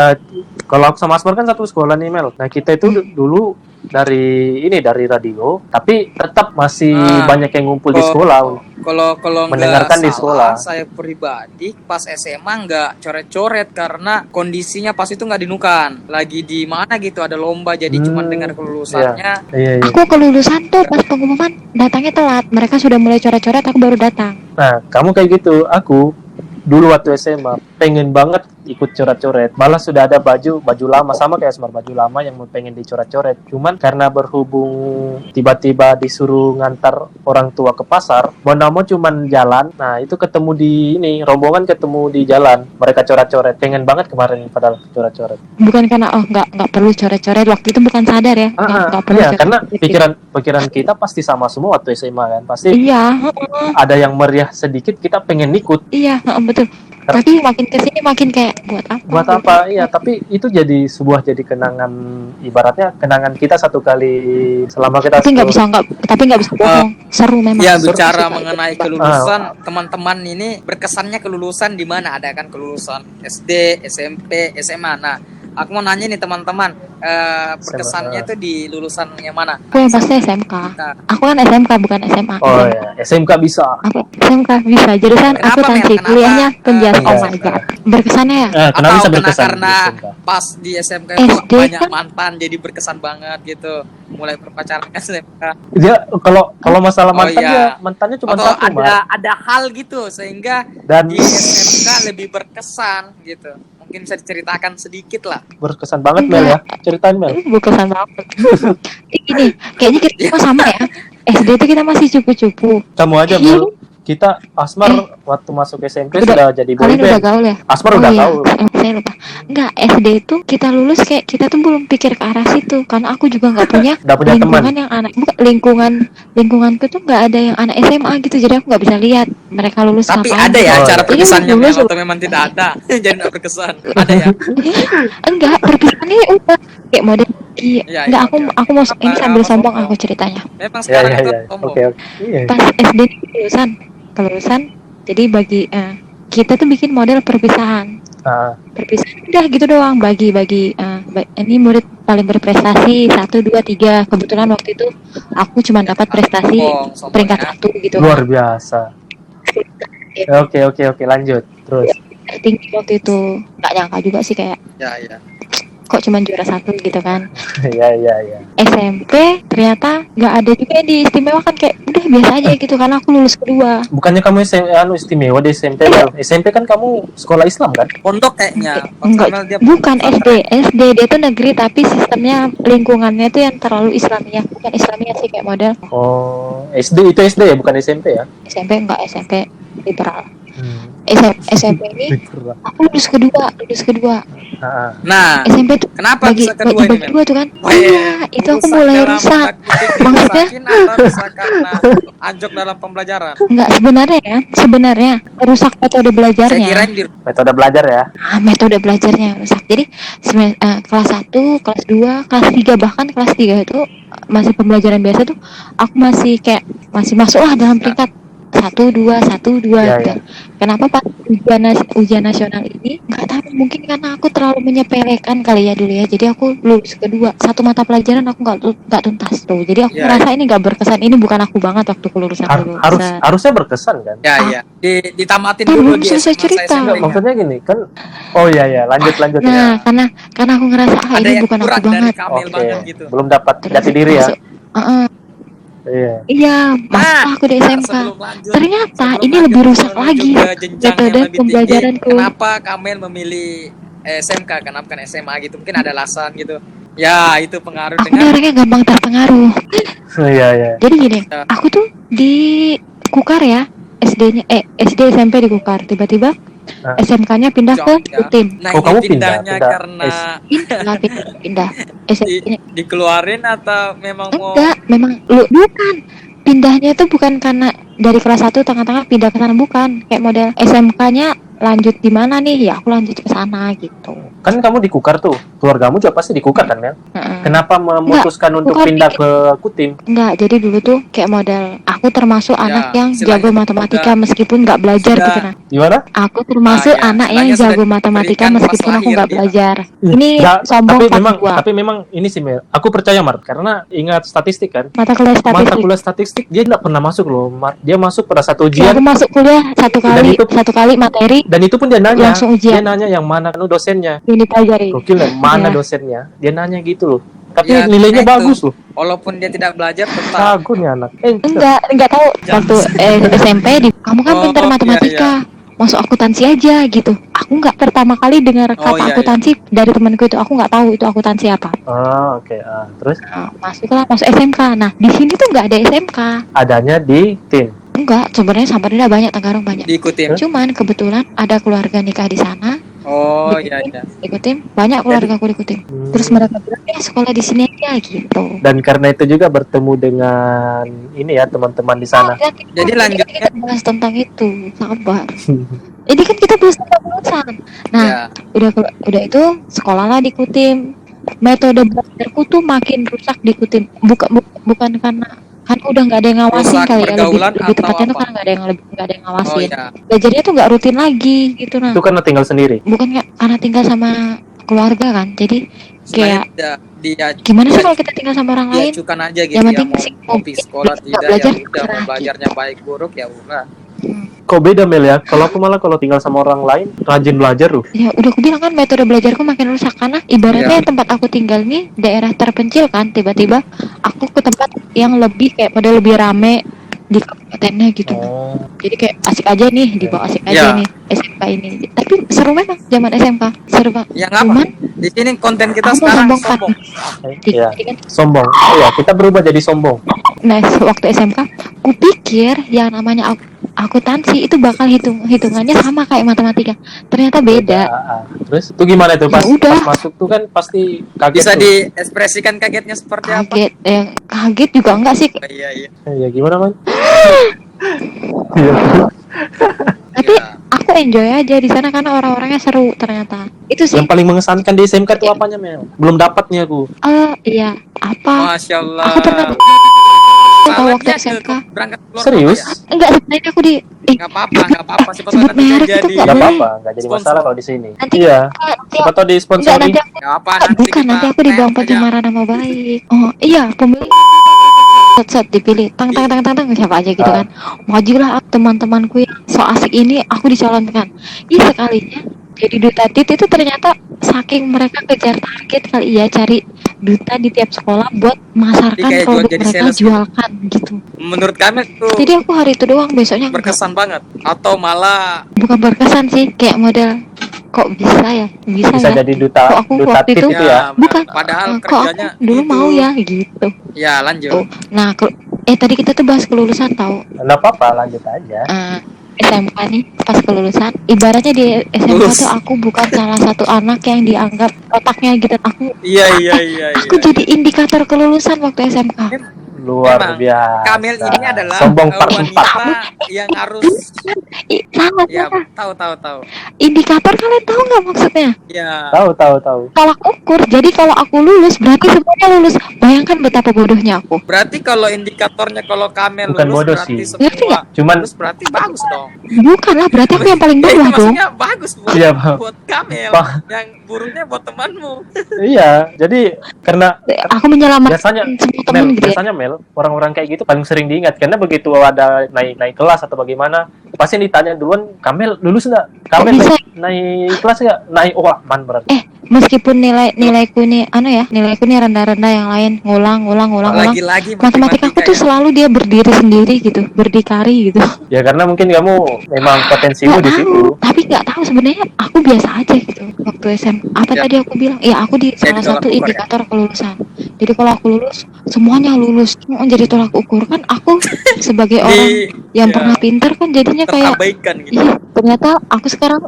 kalau aku sama Asmar kan satu sekolah nih Mel. Nah, kita itu dulu dari radio, tapi tetap masih banyak yang ngumpul di sekolah. Kalau Mendengarkan nggak di sekolah. salah, saya pribadi pas SMA nggak coret-coret karena kondisinya pas itu nggak dinukan, lagi di mana gitu ada lomba, jadi cuma dengar kelulusannya. Iya. Aku kelulusan tuh pas pengumuman datangnya telat. Mereka sudah mulai coret-coret, aku baru datang. Nah, kamu kayak gitu. Aku dulu waktu SMA pengen banget ikut coret-coret. Malah sudah ada baju lama sama kayak Asmar, baju lama yang pengen dicoret-coret. Cuman karena berhubung tiba-tiba disuruh ngantar orang tua ke pasar, mau cuman jalan. Nah, itu ketemu di rombongan ketemu di jalan. Mereka coret-coret. Pengen banget kemarin padahal coret-coret. Bukan karena nggak perlu coret-coret, waktu itu bukan sadar ya. Nggak perlu Iya, karena coret-coret. pikiran kita pasti sama semua waktu SMA kan. Pasti Iya, ada yang meriah sedikit, kita pengen ikut. iya, betul. Tapi makin kesini makin kayak buat apa? Buat apa? Iya, tapi itu jadi kenangan, ibaratnya kenangan kita satu kali selama kita Tapi nggak bisa bohong. Seru memang. Ya, Seru bicara sih. mengenai kelulusan, teman-teman ini berkesannya kelulusan di mana? Ada kan kelulusan SD, SMP, SMA. Nah, aku mau nanya nih teman-teman, berkesannya tuh di lulusan yang mana? Aku yang pasti SMK. Aku kan SMK bukan SMA. Oh ya, SMK bisa. Aku SMK bisa jurusan Kenapa, akuntansi, Mel? kuliahnya penjas. Iya. Oh my god. Berkesannya ya. Kenapa Atau bisa kena berkesan karena di SMK? pas di SMK itu SD banyak kan? mantan jadi berkesan banget gitu, mulai berpacaran SMK. Dia kalau masalah Oh, mantan iya. mantannya cuma Atau satu, Mar. ada hal gitu sehingga Dan di SMK lebih berkesan gitu. Mungkin bisa diceritakan sedikit lah. berkesan banget Mel ya. Ceritain Mel. Berkesan banget. Gini, kayaknya kita semua sama ya. SD itu kita masih cupu-cupu. Kamu aja Mel. Kita Asmar waktu masuk SMP sudah jadi Kalian udah boyband. gaul ya? Asmar udah iya. gaul. Saya lupa. Enggak, SD itu kita lulus kayak kita tuh belum pikir ke arah situ. Karena aku juga nggak punya Nggak punya lingkungan teman. yang anak. Bukan, lingkunganku tuh nggak ada yang anak SMA gitu. Jadi aku nggak bisa lihat mereka lulus Tapi ngapain. ada ya Oh, cara iya. berkesannya Jadi Mel, lulus- atau memang tidak ada? Jadi tidak berkesan. Ada ya? Enggak, perpisahannya udah kayak model Iya, enggak, iya, aku mau ini sambil Apa sombong sombong? aku ceritanya. Memang Ya sekarang ya itu ya. sombong. Oke. Iya. Pas SD kelulusan jadi bagi kita tuh bikin model perpisahan udah gitu doang, bagi ini murid paling berprestasi 1, 2, 3. Kebetulan waktu itu aku cuma dapat prestasi Sombong peringkat ya. 1 gitu. Luar biasa. Oke, lanjut. Terus. Tinggi waktu itu, nggak nyangka juga sih kayak Ya. kok cuma juara 1 gitu kan. Iya. SMP ternyata nggak ada juga yang diistimewakan, kayak udah biasa aja gitu karena aku lulus kedua. Bukannya kamu istimewa di SMP Mel? SMP kan kamu sekolah Islam kan? Pondok kayaknya. Enggak, Mel dia bukan SD dia tuh negeri tapi sistemnya lingkungannya tuh yang terlalu Islamiyah, bukan Islamiyah sih kayak model. Oh, SD ya, bukan SMP ya? SMP liberal. SMP ini aku lulus kedua. Nah, SMP tuh kenapa bisa kedua ini, Mel? kedua tuh kan. Oh, iya. Itu aku Rusak mulai dalam rusak. tanda kutip, Maksudnya? dirusakin atau rusak karena anjok dalam pembelajaran? Enggak, sebenarnya rusak metode Saya belajarnya. kira di Metode belajar ya? Metode belajarnya rusak. Jadi kelas 1, kelas 2, kelas 3, bahkan kelas 3 itu masih pembelajaran biasa tuh aku masih masuk lah dalam peringkat 1 2 1 2 Iya, gitu. iya. Kenapa pas ujian nasional ini nggak tahu, mungkin karena aku terlalu menyepelekan kali ya dulu ya. Jadi aku lulus kedua, satu mata pelajaran aku nggak tuntas tuh. Jadi aku Iya, ngerasa ini nggak berkesan, ini bukan aku banget waktu kelulusan dulu. Harusnya berkesan kan? Ya, iya. Ditamatin Kan dulu belum di selesai SMA cerita. Enggak, SMP-nya. maksudnya gini kan. Oh iya ya, lanjut ya. Nah, karena aku ngerasa Ada ini yang bukan aku kurang dari banget. Kamil Oke, banget gitu. belum dapat Terus jati diri ya. masuk, Heeh. Iya. Iya, masuk aku di Nah, SMK. sebelum lanjut, Ternyata sebelum ini lanjut lebih rusak menuju lagi ke jenjang yang metode lebih tinggi, pembelajaranku. kenapa Kamil memilih SMK, kenapa bukan SMA gitu? Mungkin ada alasan gitu. Ya, itu pengaruh Aku ini dengan orangnya gampang terpengaruh. Iya, iya. Jadi gini, Ya. aku tuh di Kukar ya, SD SMP di Kukar. Tiba-tiba Nah. SMK-nya pindah ke Jogja. Kutim. Nah, Oh, ini kamu pindahnya pindah. karena Pindah. SMP-nya dikeluarin atau memang mau enggak, memang bukan. Pindahnya itu bukan karena dari kelas 1 tengah-tengah pindah ke sana, bukan. Kayak model SMK-nya lanjut di mana nih? Ya aku lanjut ke sana gitu. Kan kamu di Kukar tuh. Keluargamu juga pasti di Kukar kan, Mel? Heeh. Kenapa memutuskan untuk Kukar pindah ke Kutim? Enggak, jadi dulu tuh kayak model aku termasuk Ya, anak yang istilahnya jago matematika meskipun nggak belajar sudah- gitu nah. Gimana? Aku termasuk ya, anak yang istilahnya sudah jago matematika diberikan pas meskipun aku lahir nggak dia. belajar. Ini Nggak, sombong tapi part memang dua. tapi memang ini sih, Mel. Aku percaya, Mart, karena ingat statistik kan. Mata kuliah Mata statistik. kuliah statistik dia nggak pernah masuk loh, Mart. Dia masuk pada satu Ya, ujian aku masuk kuliah satu kali materi dan itu pun dia nanya. langsung ujian. Dia nanya yang mana dosennya. yang dipelajari. Gokil ya, mana Ya. dosennya? Dia nanya gitu loh. Tapi Ya, nilainya itu. bagus loh. Walaupun dia tidak belajar tetap. Kagum nih anak. Enggak tahu waktu SMP kamu kan Oh, pintar matematika. Masuk akuntansi aja gitu. Aku nggak pertama kali dengar Oh, kata iya, akuntansi dari temanku itu. Aku nggak tahu itu akuntansi apa. Oh, oke. Terus Nah, masuk SMK. Nah, di sini tuh nggak ada SMK. adanya di tim. Enggak, sebenarnya Samarinda banyak, Tenggarong banyak. Diikutin. Cuman kebetulan ada keluarga nikah di sana. Oh, iya, iya. Ikutin, banyak keluarga aku ikutin. Terus mereka bilang, sekolah di sini aja gitu. Dan karena itu juga bertemu dengan ini ya teman-teman di sana. Jadi lanjutnya- kita bahas tentang itu, sabar. Jadi kan kita bahas tentang lulusan. Nah, Ya. udah itu sekolahlah diikutin. Metode belajarku tuh makin rusak diikutin. Bukan karena kan udah nggak ada yang ngawasin Rusak kali ya, lebih pergaulan tepatnya tuh atau kan nggak ada yang Oh, ngawasin. iya. Belajarnya tuh nggak rutin lagi gitu nah. Itu karena tinggal sendiri. Bukan karena tinggal sama keluarga kan, jadi kayak dia gimana sih kalau kita tinggal sama orang lain? diajukan aja gitu Yang ya, penting mau sih, kopi sekolah nggak tidak, belajar, ya udah mau terserah belajarnya baik buruk ya udah. Kok beda, Mel ya? Kalau aku malah kalau tinggal sama orang lain rajin belajar loh. Ya udah aku bilang kan metode belajarku makin rusak karena ibaratnya tempat aku tinggal nih daerah terpencil kan, tiba-tiba aku ke tempat yang lebih kayak pada lebih rame di kabupatennya gitu. Oh. Jadi kayak asik aja nih, dibawa asik aja Ya. nih SMK ini. Tapi seru memang zaman SMK, seru banget. Ya nggak apa. Cuman Di sini konten kita aku mau sekarang sombong, Pak. sombong. Iya. Jadi kan Sombong. Oh ya, kita berubah jadi sombong. nah waktu SMK kupikir yang namanya akuntansi itu bakal hitungannya sama kayak matematika. Ternyata beda. Terus itu gimana tuh Ya pas udah. masuk tuh kan pasti kaget Bisa tuh. diekspresikan kagetnya seperti apa? Kaget, kaget juga enggak sih. Oh, iya, iya. Ya gimana, Man? Iya. Tapi Ya. aku enjoy aja di sana karena orang-orangnya seru ternyata. Itu sih. Yang paling mengesankan di SMK itu apanya, Mel? Belum dapatnya aku. Iya. Apa? Masya Allah. Aku pernah tahu waktu Salahnya SMK. berangkat keluar Serius? kota ya? Enggak, sebenarnya aku di Nggak apa-apa. Siapa tahu sebut nanti dia merek itu jadi. nggak Gak boleh. apa-apa, gak jadi Sponsor. masalah kalau di sini. Nanti Iya. nanti Siapa tahu di enggak, sponsori. nanti aku Nggak apa, nanti bukan kita nanti aku dibilang tag aja. pencemaran nama baik. Oh iya, pemilik set dipilih tang siapa aja gitu kan. Majulah teman-temanku yang so asik ini aku dicalonkan. Ih sekalinya jadi duta tit itu ternyata saking mereka kejar target kali ya cari duta di tiap sekolah buat memasarkan Jadi kayak produk jadi mereka sales gitu. jualkan gitu. Menurut kami itu Jadi aku hari itu doang, besoknya enggak. berkesan banget. Atau malah Bukan berkesan sih, kayak model kok bisa ya Bisa ya. jadi duta Kok aku duta waktu tip itu itu ya. bukan padahal kok aku kerjanya dulu itu. mau ya gitu. Ya lanjut. Oh, nah tadi kita tuh bahas kelulusan tahu. Nggak apa-apa, lanjut aja. SMK nih pas kelulusan ibaratnya di SMK Lulus. tuh aku bukan salah satu anak yang dianggap otaknya gitu. Iya. Aku jadi indikator kelulusan waktu SMK. Luar Memang, biasa. Kamil ini adalah sombong part wanita 4. yang harus Salah ya salah. tahu. indikator kalian tahu nggak maksudnya? Ya. Tahu. Tolak ukur. Jadi kalau aku lulus berarti semuanya lulus. Bayangkan betapa bodohnya aku. Berarti kalau indikatornya kalau Kamel Bukan lulus bodoh berarti sih. Ngerti semua nggak? Cuman lulus berarti bagus dong. Bukan lah, berarti aku yang paling Ya, itu bawah dong. maksudnya bagus buat, Iya, Bang. buat Kamel. Bang. Yang buruknya buat temanmu. iya, jadi karena Aku menyelamatkan biasanya semua teman gitu ya. biasanya Mel, orang-orang kayak gitu paling sering diingat karena begitu ada naik kelas atau bagaimana, pasti ditanya duluan, Kamel lulus nggak? Kamel bisa? naik kelas nggak? Naik, oh aman berarti. Meskipun nilaiku nih rendah-rendah, yang lain ngulang. Lagi-lagi Matematika aku tuh ya. selalu dia berdiri sendiri gitu, berdikari gitu. Ya karena mungkin kamu memang potensimu Nggak di tahu, situ. tapi nggak tahu sebenarnya aku biasa aja gitu waktu SMA. Apa Ya. tadi aku bilang? Ya aku di salah tolak satu ukur, ya? indikator kelulusan. Jadi kalau aku lulus, semuanya lulus. Jadi tolak ukur kan aku sebagai orang yang ya, pernah pintar kan jadinya kayak terabaikan gitu. iya, ternyata aku sekarang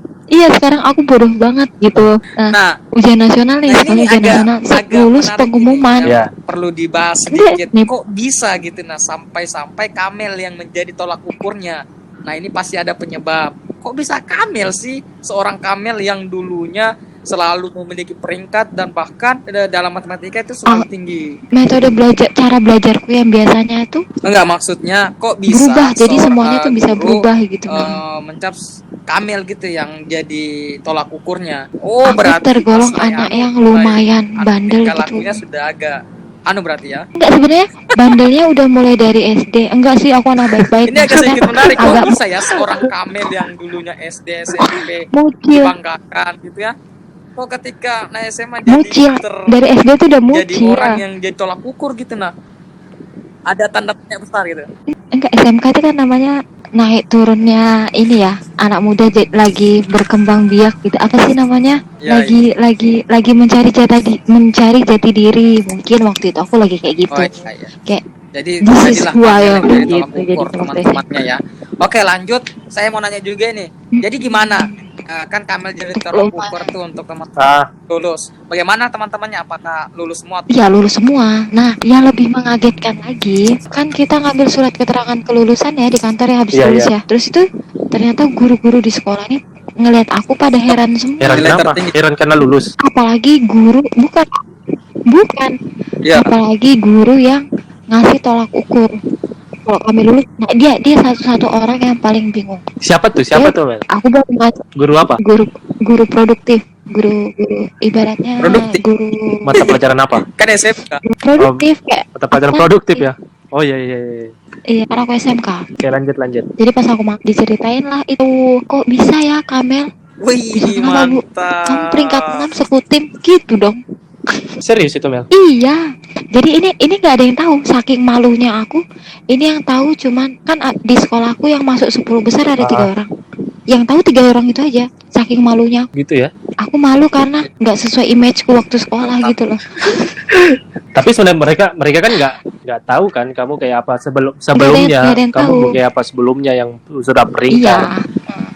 aku bodoh banget gitu. Nah, Ujian nasional nih, Nah, sekali ini ujian nasional, agak lulus menarik pengumuman. ini, Ya. yang perlu dibahas Enggak, sedikit. nih. Kok bisa gitu nah sampai Kamel yang menjadi tolak ukurnya. Nah, ini pasti ada penyebab. Kok bisa Kamel sih? Seorang Kamel yang dulunya selalu memiliki peringkat dan bahkan dalam matematika itu selalu tinggi. Metode cara belajarku yang biasanya itu Enggak, maksudnya kok bisa berubah, jadi seorang semuanya tuh bisa guru, berubah gitu. mencap Kamel gitu yang jadi tolak ukurnya. Oh, Aku berarti tergolong pas naik anak anu, yang mulai lumayan bandel tingkah gitu. lakunya sudah agak berarti ya. Enggak, sebenarnya bandelnya udah mulai dari SD. Enggak sih, aku anak baik-baik. Ini agak sedikit menarik. Kok agak bisa ya seorang Kamel yang dulunya SD, SMP mucil. dibanggakan gitu ya? Kok ketika naik SMA Mucil. Dari SD tuh udah jadi mucil. orang yang jadi tolak ukur gitu nah. Ada tanda tanya besar gitu. Enggak, SMK itu kan namanya naik turunnya ini ya, anak muda lagi berkembang biak gitu. Apa sih namanya? Ya, lagi mencari jati diri. Mungkin waktu itu aku lagi kayak gitu. Oh, iya. Kayak Jadi This is jadilah who I Kamel am, yang jadi gitu, tolak jadi ukur tolak teman-temannya ya. Oke, lanjut. Saya mau nanya juga nih. Jadi gimana? Kan Kamel jadi tolak ukur tuh untuk teman-teman lulus. Bagaimana teman-temannya? Apakah lulus semua? ya lulus semua. Nah, yang lebih mengagetkan lagi, kan kita ngambil surat keterangan kelulusan ya di kantor ya habis Iya, lulus iya. ya. Terus itu ternyata guru-guru di sekolah ini ngelihat aku pada heran semua. Heran Nilai kenapa? tertinggi. Heran karena lulus. Apalagi guru bukan. Ya. Apalagi guru yang ngasih tolak ukur. Kalau kami lulus, nah dia satu-satu orang yang paling bingung. Siapa tuh Mel? Aku baru ngasih Guru apa? guru produktif, guru ibaratnya Produktif. guru Mata pelajaran apa? Kan SMK. produktif kayak Mata pelajaran apa? produktif ya? Oh iya. Iya, karena aku SMK. Oke, lanjut. Jadi pas aku diceritain lah itu, kok bisa ya Kamel? Wih, Kenapa, Bu? mantap. Kamu peringkat 6 sekutim gitu dong. Serius itu Mel? Iya. Jadi ini nggak ada yang tahu. Saking malunya aku, ini yang tahu cuman kan di sekolahku yang masuk 10 besar ada 3 orang. Yang tahu 3 orang itu aja. Saking malunya. Gitu ya? Aku malu karena nggak sesuai imageku waktu sekolah gitu loh. Tapi sebenarnya mereka kan nggak tahu kan kamu kayak apa sebelumnya. nggak ada yang Kamu tahu. kayak apa sebelumnya yang sudah Iya. peringkat.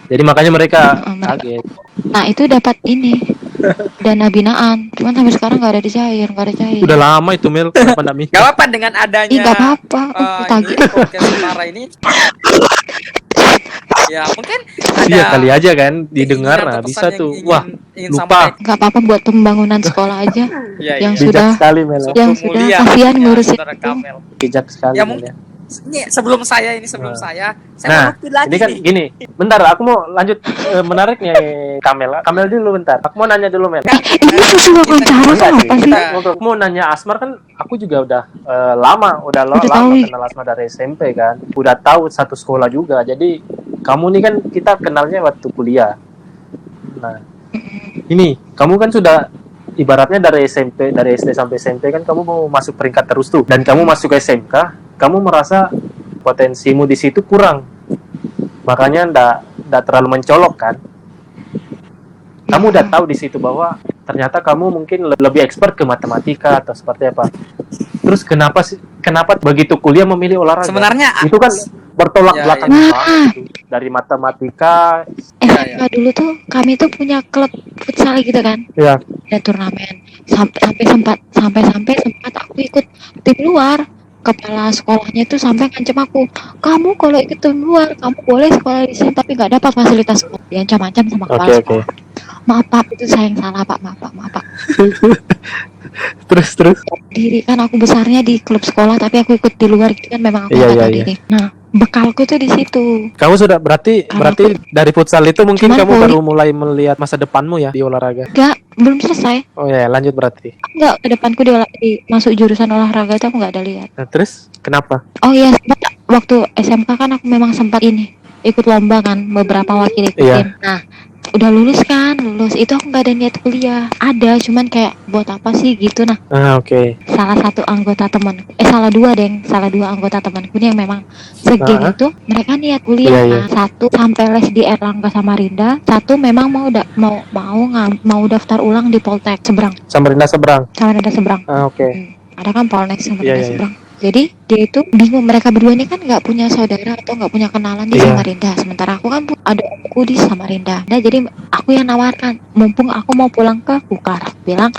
Jadi makanya mereka Mereka- kaget. Nah itu dapat ini dana binaan. Cuman sampai sekarang nggak ada cair. Udah lama itu Mel, kenapa nggak mikir? Gak apa-apa dengan adanya Ih, nggak apa-apa. ini podcast Utara ini. Ya mungkin ada Iya kali aja kan didengar, keinginan nah atau bisa pesan yang tuh. ingin- Wah, ingin lupa. sampaikan. Nggak apa-apa buat pembangunan sekolah aja. Iya, yang iya. Bijak sudah sekali Mel. yang Cukup sudah mulia kasihan ya, ngurusin saudara itu. Kamel. Bijak sekali Ya, Mel mungkin ya. Ini sebelum saya saya Nah, mau nukil lagi ini kan nih. gini. Bentar, aku mau lanjut menarik nih Kamel. Kamel dulu bentar. Aku mau nanya dulu Mel. Ini sesuai wawancara Enggak kan sih, apa sih? aku mau nanya Asmar kan aku juga udah Udah lama tahu. kenal Asmar dari SMP kan. Udah tahu satu sekolah juga. Jadi kamu nih kan kita kenalnya waktu kuliah. Nah, ini kamu kan sudah ibaratnya dari SD sampai SMP kan kamu mau masuk peringkat terus tuh. Dan kamu masuk ke SMK, kamu merasa potensimu di situ kurang. Makanya ndak terlalu mencolok kan. Kamu udah tahu di situ bahwa ternyata kamu mungkin lebih expert ke matematika atau seperti apa. Terus kenapa begitu kuliah memilih olahraga? Sebenarnya Itu kan bertolak Ya, belakang ya. banget gitu. Dari matematika, SMK dulu tuh kami tuh punya klub futsal gitu kan. ya Ada turnamen. Sampai sempat aku ikut tim luar. kepala sekolahnya itu sampai ngancam aku, kamu kalau ikut luar kamu boleh sekolah di sini tapi nggak dapat fasilitas sekolah. Dia ancam-ancam sama kepala Oke. sekolah. Maaf pak, itu saya yang salah pak, maaf pak. Terus. Diri kan aku besarnya di klub sekolah tapi aku ikut di luar gitu kan, memang aku Iya, nggak iya, tahu iya. diri. Nah bekalku tuh di situ. Kamu sudah berarti Karena dari futsal itu mungkin Cuman kamu poli- baru mulai melihat masa depanmu ya di olahraga. Enggak, belum selesai. Oh ya, lanjut berarti. Enggak, ke depanku di masuk jurusan olahraga itu aku nggak ada lihat. Nah, terus kenapa? Oh iya, sempat waktu SMK kan aku memang sempat ini ikut lomba kan, beberapa wakil ikutin. Iya. Nah, udah lulus itu aku nggak ada niat kuliah. Ada, cuman kayak buat apa sih gitu. Nah, Oke. salah dua anggota temanku nih yang memang segeng Ah. itu, mereka niat kuliah. Iya, iya. Nah, satu sampai les di Erlangga Samarinda, satu memang mau daftar ulang di Poltek seberang, Samarinda seberang. Samarinda seberang. Oke. Ada kan Polnek Samarinda Iya, iya. seberang. Jadi dia itu bingung, mereka berdua ini kan nggak punya saudara atau nggak punya kenalan di Iya. Samarinda. Sementara aku kan ada omku di Samarinda. Nah jadi aku yang nawarkan, mumpung aku mau pulang ke Bukar, bilang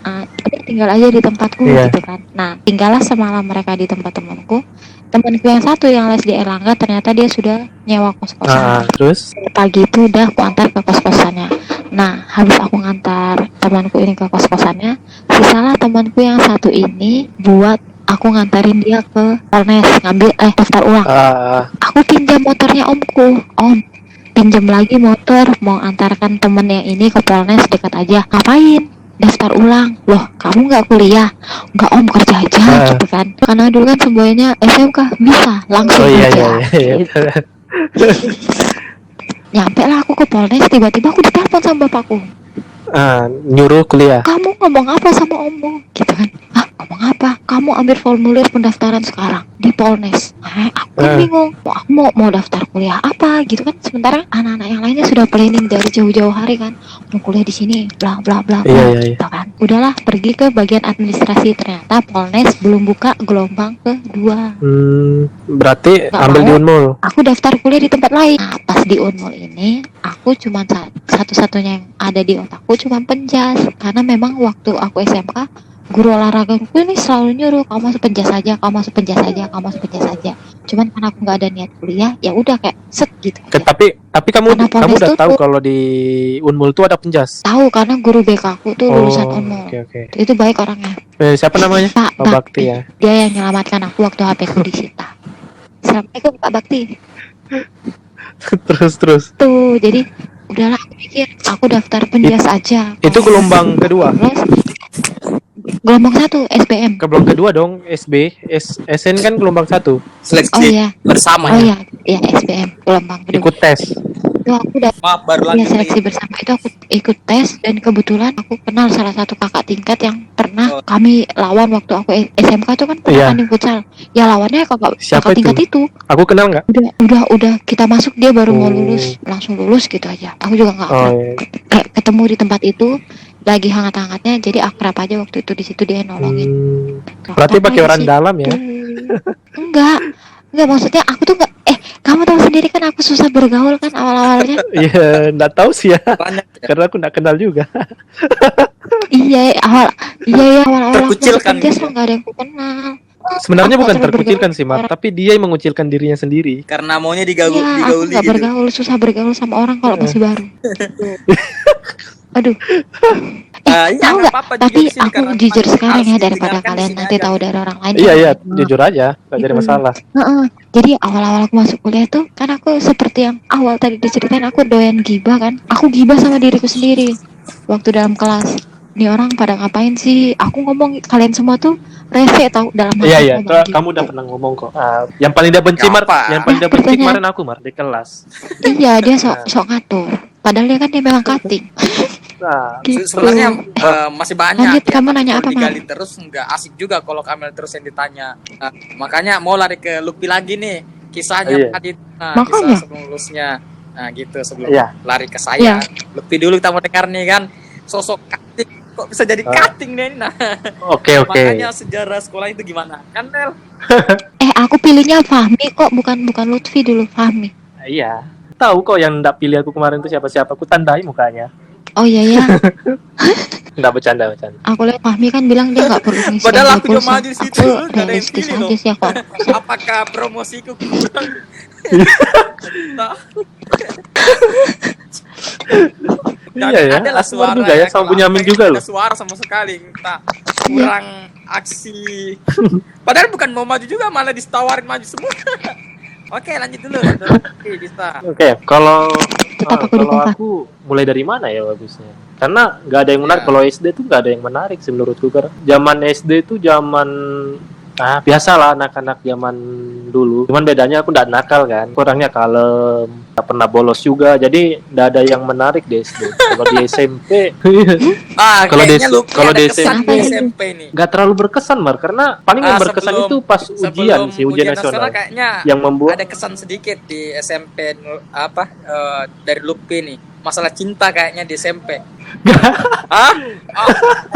udah tinggal aja di tempatku Iya. gitu kan. Nah tinggallah semalam mereka di tempat temanku yang satu yang les di Erlangga, ternyata dia sudah nyewa kos-kosan. Terus? Pagi itu udah aku antar ke kos-kosannya. Nah habis aku ngantar temanku ini ke kos-kosannya, sisalah temanku yang satu ini buat aku ngantarin dia ke Polnes ngambil daftar ulang. Aku pinjam motornya omku. Om, pinjam lagi motor, mau antarkan temen yang ini ke Polnes dekat aja. Ngapain? Daftar ulang. Loh, kamu nggak kuliah? Nggak om, kerja aja gitu kan. Karena dulu kan semuanya SMK bisa langsung Oh iya, kerja. iya. Gitu. Nyampe lah aku ke Polnes, tiba-tiba aku ditelepon sama bapakku. Nyuruh kuliah. Kamu ngomong apa sama ommu? Gitu kan. Ngomong apa? Kamu ambil formulir pendaftaran sekarang di Polnes. Aku kan bingung. Aku mau daftar kuliah apa gitu kan. Sementara anak-anak yang lainnya sudah planning dari jauh-jauh hari kan. Mau kuliah di sini, bla bla bla bla. Iya. Gitu kan. Udahlah, pergi ke bagian administrasi. Ternyata Polnes belum buka gelombang kedua. Berarti Nggak ambil mau. di Unmul. Aku daftar kuliah di tempat lain. Nah, pas di Unmul ini, aku cuma satu-satunya yang ada di otakku cuma penjas. Karena memang waktu aku SMK, guru olahraga aku ini selalu nyuruh, kamu masuk penjas aja. Cuman karena aku nggak ada niat kuliah, ya udah kayak set gitu aja. Tapi kamu Karena Polnes udah tahu tutup. kalau di Unmul itu ada penjas. Tahu karena guru BK aku tuh lulusan Unmul. Oke. Itu baik orangnya. Siapa namanya? Pak Pak Bakti ya. Dia yang menyelamatkan aku waktu HP ku disita. Assalamualaikum Pak Bakti. Terus. Tuh, jadi udahlah aku pikir aku daftar penjas aja. Itu gelombang kedua. Terus gelombang 1 SBM. Gelombang kedua dong, SN kan gelombang 1. Seleksi Oh iya. bersama Oh ya. iya, SBM gelombang kedua. Ikut tes. Itu aku udah Maaf baru ya lanjut seleksi nih. bersama itu aku ikut tes dan kebetulan aku kenal salah satu kakak tingkat yang pernah kami lawan waktu aku SMK itu kan pernah Iya. tanding futsal. Ya lawannya Siapa kakak tingkat itu. Aku kenal nggak? Udah kita masuk dia baru mau Oh. lulus, langsung lulus gitu aja. Aku juga nggak Oh iya. kayak ketemu di tempat itu lagi hangat-hangatnya, jadi akrab aja waktu itu di situ dia nolongin. Berarti pakai orang sih? dalam ya? Enggak maksudnya aku tuh enggak kamu tahu sendiri kan aku susah bergaul kan awal-awalnya. Iya, nggak tahu sih ya. Banyak ya. Karena aku nggak kenal juga. Iya awal-awal aku Terkucilkan masuk penjas gitu. nggak ada yang aku kenal. Sebenarnya Aku bukan nggak terlalu terkucilkan sih, bergaul Mar. Tapi dia yang mengucilkan dirinya sendiri. Karena maunya Iya, aku digauli nggak gitu. bergaul, susah bergaul sama orang kalau masih baru. Aduh. Iya, Tahu nggak nggak? apa-apa Tapi juga di sini, aku karena jujur memang sekarang harus ya daripada didengarkan kalian di sini nanti aja. tahu dari orang lain. Iya, Gitu. jujur aja. Nggak jadi masalah. Jadi awal-awal aku masuk kuliah tuh kan aku seperti yang awal tadi diceritain, aku doyan gibah kan. Aku gibah sama diriku sendiri waktu dalam kelas. Ini orang pada ngapain sih? Aku ngomong kalian semua tuh rese tahu dalam hati Iya. ngomong gitu. Kamu udah pernah ngomong kok. Yang paling dia benci, Nggak Mar. apa. Yang paling dia benci Pertanyaan. kemarin aku, Mar, di kelas. Iya, dia sok ngatur. Padahal dia kan dia memang cutting. Nah, Gitu. Sebenarnya masih banyak. Lanjut, ya, kamu tapi nanya kalau apa, digali terus nggak asik juga kalau Kamel terus yang ditanya. Nah, makanya mau lari ke Lutfi lagi nih kisahnya Iya. tadi. Nah, Makanya. kisah sebelum lulusnya. Nah gitu sebelum Iya. lari ke saya. Iya. Lutfi dulu kita mau dengar nih kan sosok cutting kok bisa jadi cutting nih. Nah Oke. makanya sejarah sekolah itu gimana kan Mel? Aku pilihnya Fahmi kok, bukan Lutfi dulu, Fahmi. Iya. Tahu kok yang ndak pilih aku kemarin itu siapa-siapa. Aku tandai mukanya. Oh iya ya. Nggak bercanda. Aku lihat Fahmi kan bilang dia nggak perlu ngisi Padahal ada aku juga pulsa. maju di situ, Aku nggak ada yang realistis pilih aja loh. sih aku. Apakah promosiku kurang? Entah. Iya ya, Adalah Asmar suara juga ya, sama kalau Bunyamin aku juga pengen loh. ada suara sama sekali, entah kurang aksi. Padahal bukan mau maju juga, malah ditawarin maju semua. Oke, lanjut dulu. Oke, bisa. Oke, kalau Tetap aku kalau dukung Fahmi. aku mulai dari mana ya bagusnya? Karena nggak ada yang menarik. Ya. Kalau SD tuh nggak ada yang menarik sih menurutku. Karena zaman SD tuh zaman biasalah anak-anak zaman dulu. Cuman bedanya aku nggak nakal kan. Kurangnya kalem, nggak pernah bolos juga. Jadi nggak ada yang menarik di SD. Kalau di SMP, Kalau Kayaknya di- Luffy kalau ada di kesan SMP di SMP nih. nggak terlalu berkesan Mar. Karena paling yang berkesan Sebelum- itu pas ujian sebelum sih, ujian nasional. kayaknya Yang membuat ada kesan sedikit di SMP dari Luffy nih. Masalah cinta kayaknya di SMP. Hah?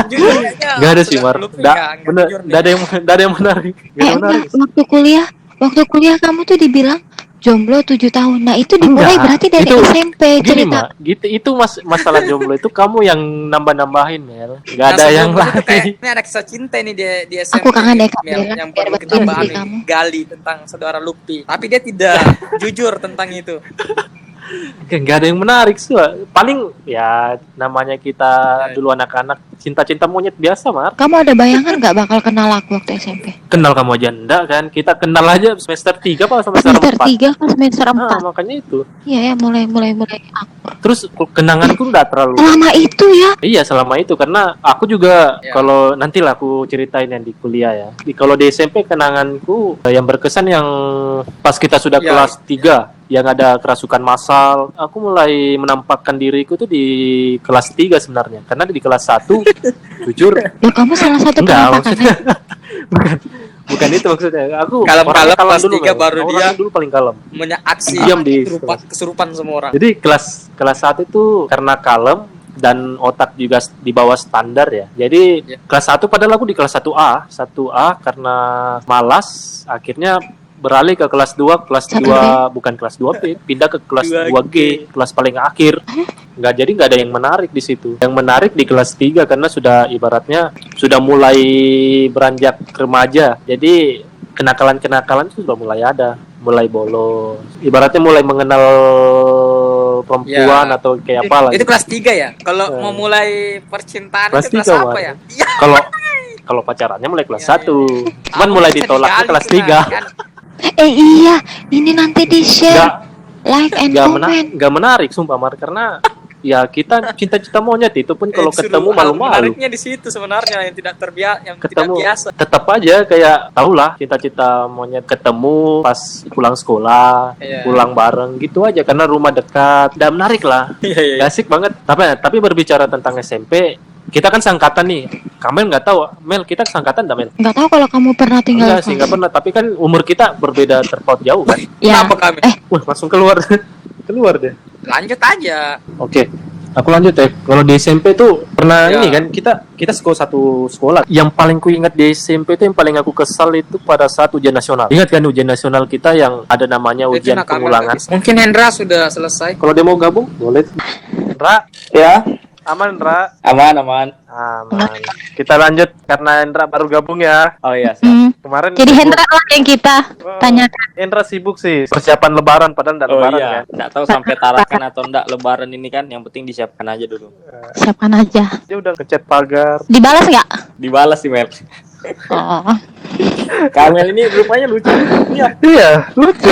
Jujur kayaknya. nggak ada sih sudah Mar. Luffy Nggak, nggak jujur nih. nggak ada yang menarik. Nggak ada yang menarik. Enggak, waktu kuliah kamu tuh dibilang jomblo 7 tahun. Nah, itu dimulai Enggak, berarti dari itu SMP Gini cerita. Mak, gitu itu masalah jomblo itu kamu yang nambah-nambahin Mel. Nggak Nah, ada sebelum yang itu lain. kayaknya ada kisah cinta nih di SMP. Aku kangen deh, Kak Mel, Bella. yang Biar perlu betul kita sih bahas kamu. gali tentang saudara Luffy. Tapi dia tidak jujur tentang itu. Nggak ada yang menarik sih. Paling ya namanya kita dulu anak-anak cinta-cinta monyet biasa Mar. Kamu ada bayangan nggak bakal kenal aku waktu SMP? Kenal kamu aja enggak kan? Kita kenal aja semester 3 apa semester Semester 4. 3 kan semester 4. Makanya itu. Iya ya, mulai aku. Terus kenanganku enggak terlalu. Lama itu ya. Iya selama itu karena aku juga Ya. kalau nantilah aku ceritain yang di kuliah ya. Kalau di SMP kenanganku yang berkesan yang pas kita sudah Ya. kelas 3 yang ada kerasukan massal. Aku mulai menampakkan diriku tuh di kelas 3 sebenarnya. Karena di kelas 1 jujur Loh, kamu salah satu enggak penampakannya. maksudnya bukan itu maksudnya. Aku Kalem-kalem orangnya kalem kelas dulu, 3 Mel. baru Orangnya dia dulu paling kalem. aksi Diam di kesurupan semua orang. Jadi kelas 1 itu karena kalem dan otak juga di bawah standar ya. Jadi Ya. kelas 1 padahal aku di kelas 1A karena malas akhirnya beralih ke kelas 2, kelas 2 bukan kelas 2B, pindah ke kelas 2G, kelas paling akhir. Nggak ada yang menarik di situ. Yang menarik di kelas 3 karena sudah ibaratnya sudah mulai beranjak remaja. Jadi kenakalan-kenakalan itu sudah mulai ada, mulai bolos. Ibaratnya mulai mengenal perempuan Ya. atau kayak apa lah. Itu kelas 3 ya? Kalau Ya. mau mulai percintaan Kelas itu kelas 3, apa Mar. ya? Kalau pacarannya mulai kelas Ya, 1. Cuman Aku mulai bisa ditolaknya digali kelas tuh, 3. kan? Iya, ini nanti di share, Nggak like and comment. nggak menarik sumpah Mar karena ya kita cinta-cinta monyet itu pun kalau Justru ketemu hal malu-malu. menariknya di situ sebenarnya yang tidak Ketemu tidak biasa. tetap aja kayak tahulah cita-cita monyet ketemu pas pulang sekolah, Iya. pulang bareng gitu aja karena rumah dekat. Dan menarik lah. Iya. Asik banget. Tapi berbicara tentang SMP, kita kan seangkatan nih. Kamel nggak tahu, Mel kita seangkatan nggak Mel? Nggak tahu kalau kamu pernah tinggal Enggak sih, nggak pernah. Tapi kan umur kita berbeda terpaut jauh kan. Ya. Kenapa kami? Wah langsung keluar, keluar deh. Lanjut aja. Oke, aku lanjut ya. Kalau di SMP tuh pernah Ya. ini kan kita satu sekolah. Yang paling ku ingat di SMP itu yang paling aku kesal itu pada saat ujian nasional. Ingat kan ujian nasional kita yang ada namanya Itu ujian nakal pengulangan. banget. Mungkin Hendra sudah selesai. Kalau dia mau gabung, boleh. Ra, Ya, aman Ra. aman. Aman. Kita lanjut karena Endra baru gabung ya. Oh iya, siap. Kemarin Jadi sibuk. Hendra lah yang kita tanyakan. Endra sibuk sih persiapan lebaran padahal enggak Oh lebaran iya, kan. nggak tahu sampai tarakan atau enggak lebaran ini kan, yang penting disiapkan aja dulu. Siapkan aja. Dia udah ngecat pagar. Dibalas nggak? Dibalas sih Mel. Oh. Kamel ini rupanya lucu. Iya, lucu.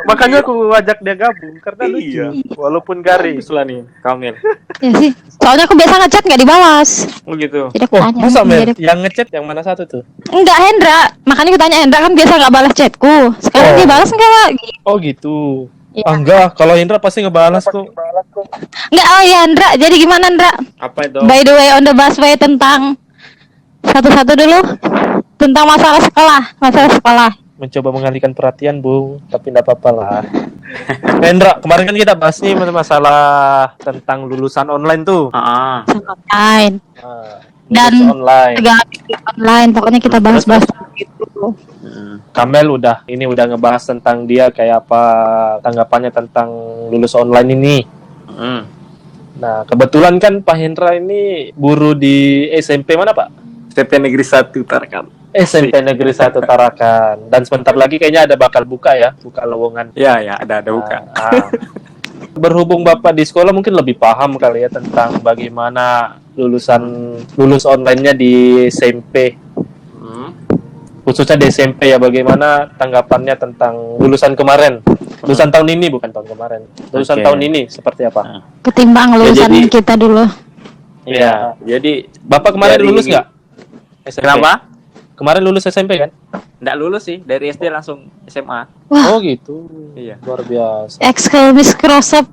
Makanya aku ajak dia gabung karena lucu. Iya. Walaupun garing. Bagus lah nih Kamel. Ya sih. Soalnya aku biasa ngechat nggak dibalas. Oh gitu. Jadi aku tanya. Jadi- Yang ngechat yang mana satu tuh? Enggak Hendra. Makanya aku tanya Hendra kan biasa nggak balas chatku. Sekarang Oh. dia balas nggak? Oh gitu. Iya. Enggak, kalau Indra pasti ngebalas kok. Enggak. Oh ya Hendra. Jadi gimana Hendra? Apa itu? By the way on the busway tentang satu-satu dulu tentang masalah sekolah. Mencoba mengalihkan perhatian, Bung, tapi enggak apa-apa lah. Indra, kemarin kan kita bahas nih masalah tentang lulusan online tuh. Ah, Online Dan dan online. segala online. Pokoknya kita bahas-bahas gitu. Kamel udah ngebahas tentang dia kayak apa tanggapannya tentang lulus online ini. Nah, kebetulan kan Pak Hendra ini guru di SMP mana, Pak? SMP Negeri 1 Tarakan. SMP Negeri 1 Tarakan. Dan sebentar lagi kayaknya ada bakal buka ya, buka lowongan. Ya, ada buka. Berhubung Bapak di sekolah mungkin lebih paham kali ya tentang bagaimana lulus online-nya di SMP. Khususnya di SMP ya, bagaimana tanggapannya tentang lulusan kemarin. Lulusan tahun ini, bukan tahun kemarin. Lulusan Oke. tahun ini seperti apa? Ketimbang lulusan jadi- kita dulu. Iya. Jadi Bapak kemarin Dari- lulus nggak? SMP? kenapa? Kemarin lulus SMP kan? Nggak lulus sih, dari SD langsung SMA. Wah, Oh gitu. Iya. Luar biasa. Excelmis Crossep.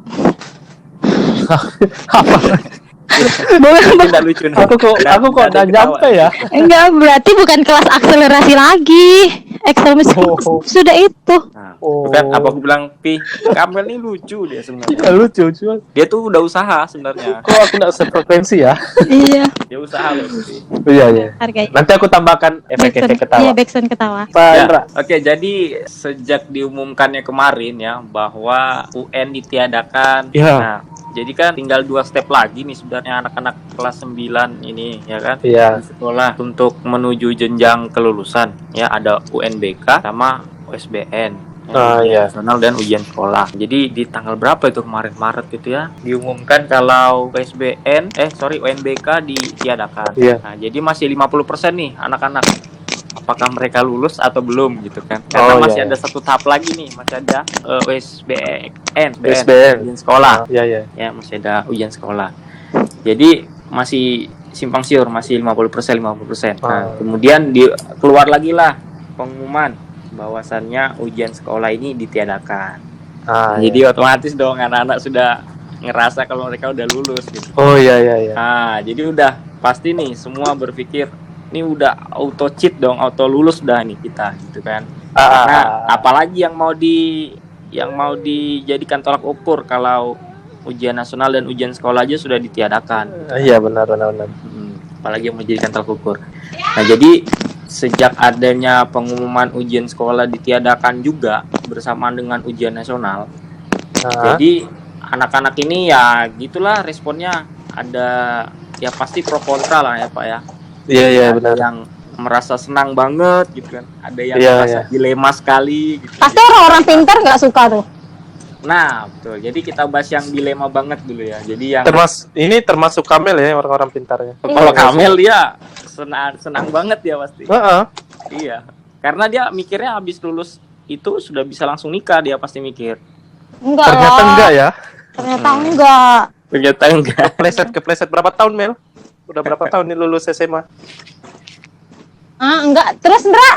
Itu nggak lucu nih. aku kok Nggak nggak ada yang nyampe ketawa. ya. Enggak, berarti bukan kelas akselerasi lagi. Excelmis Oh. Crossep sudah itu. Nah, Oh. bukan apa aku bilang, Pi, Kamel nih lucu dia sebenarnya. Ya, lucu cuma. Dia tuh udah usaha sebenarnya. Kok aku nggak sefrekuensi ya? Iya, Dia usaha loh, Pi. Iya iya. harganya. Nanti aku tambahkan efek-efek ketawa. Iya, backsound ketawa. Pak Ya, Hendra. oke, jadi sejak diumumkannya kemarin ya bahwa UN ditiadakan. Ya. Nah, jadi kan tinggal 2 step lagi nih sebenarnya anak-anak kelas 9 ini ya kan. Iya. Di sekolah untuk menuju jenjang kelulusan ya, ada UNBK sama USBN. Iya. Nasional dan ujian sekolah. Jadi di tanggal berapa itu kemarin, Maret gitu ya, diumumkan kalau UNBK ditiadakan. Iya. Nah, jadi masih 50% nih anak-anak. Apakah mereka lulus atau belum gitu kan? Karena Oh, masih iya. ada satu tahap lagi nih, masih ada USBN, USBN. ujian sekolah. Iya iya. Ya, masih ada ujian sekolah. Jadi masih simpang siur, masih 50%. Nah, kemudian keluar lagi lah pengumuman bahwasannya ujian sekolah ini ditiadakan. Jadi otomatis dong anak-anak sudah ngerasa kalau mereka udah lulus gitu. Oh iya iya iya. Nah, jadi udah pasti nih semua berpikir ini udah auto cheat dong, auto lulus udah nih kita gitu kan. Karena apalagi yang mau dijadikan tolak ukur kalau ujian nasional dan ujian sekolah aja sudah ditiadakan. Iya benar. Apalagi yang menjadikan tolak ukur. Nah, jadi sejak adanya pengumuman ujian sekolah ditiadakan juga bersamaan dengan ujian nasional, jadi anak-anak ini ya gitulah responnya, ada ya pasti pro kontra lah ya Pak ya. Iya iya Ada benar. yang merasa senang banget gitu kan, ada yang Iya, merasa dilema sekali gitu. Pasti orang-orang pintar nggak suka tuh. Nah, betul. Jadi kita bahas yang dilema banget dulu ya. Jadi yang Termasuk Kamel ya, orang-orang pintarnya. kalau Kamel dia senang banget ya pasti. Heeh. Iya. Karena dia mikirnya habis lulus itu sudah bisa langsung nikah, dia pasti mikir. Enggak Ternyata lah. enggak ya. Ternyata enggak. Ternyata enggak. Kepleset berapa tahun Mel? Udah berapa tahun nih lulus SMA? Enggak. Terus Ndra.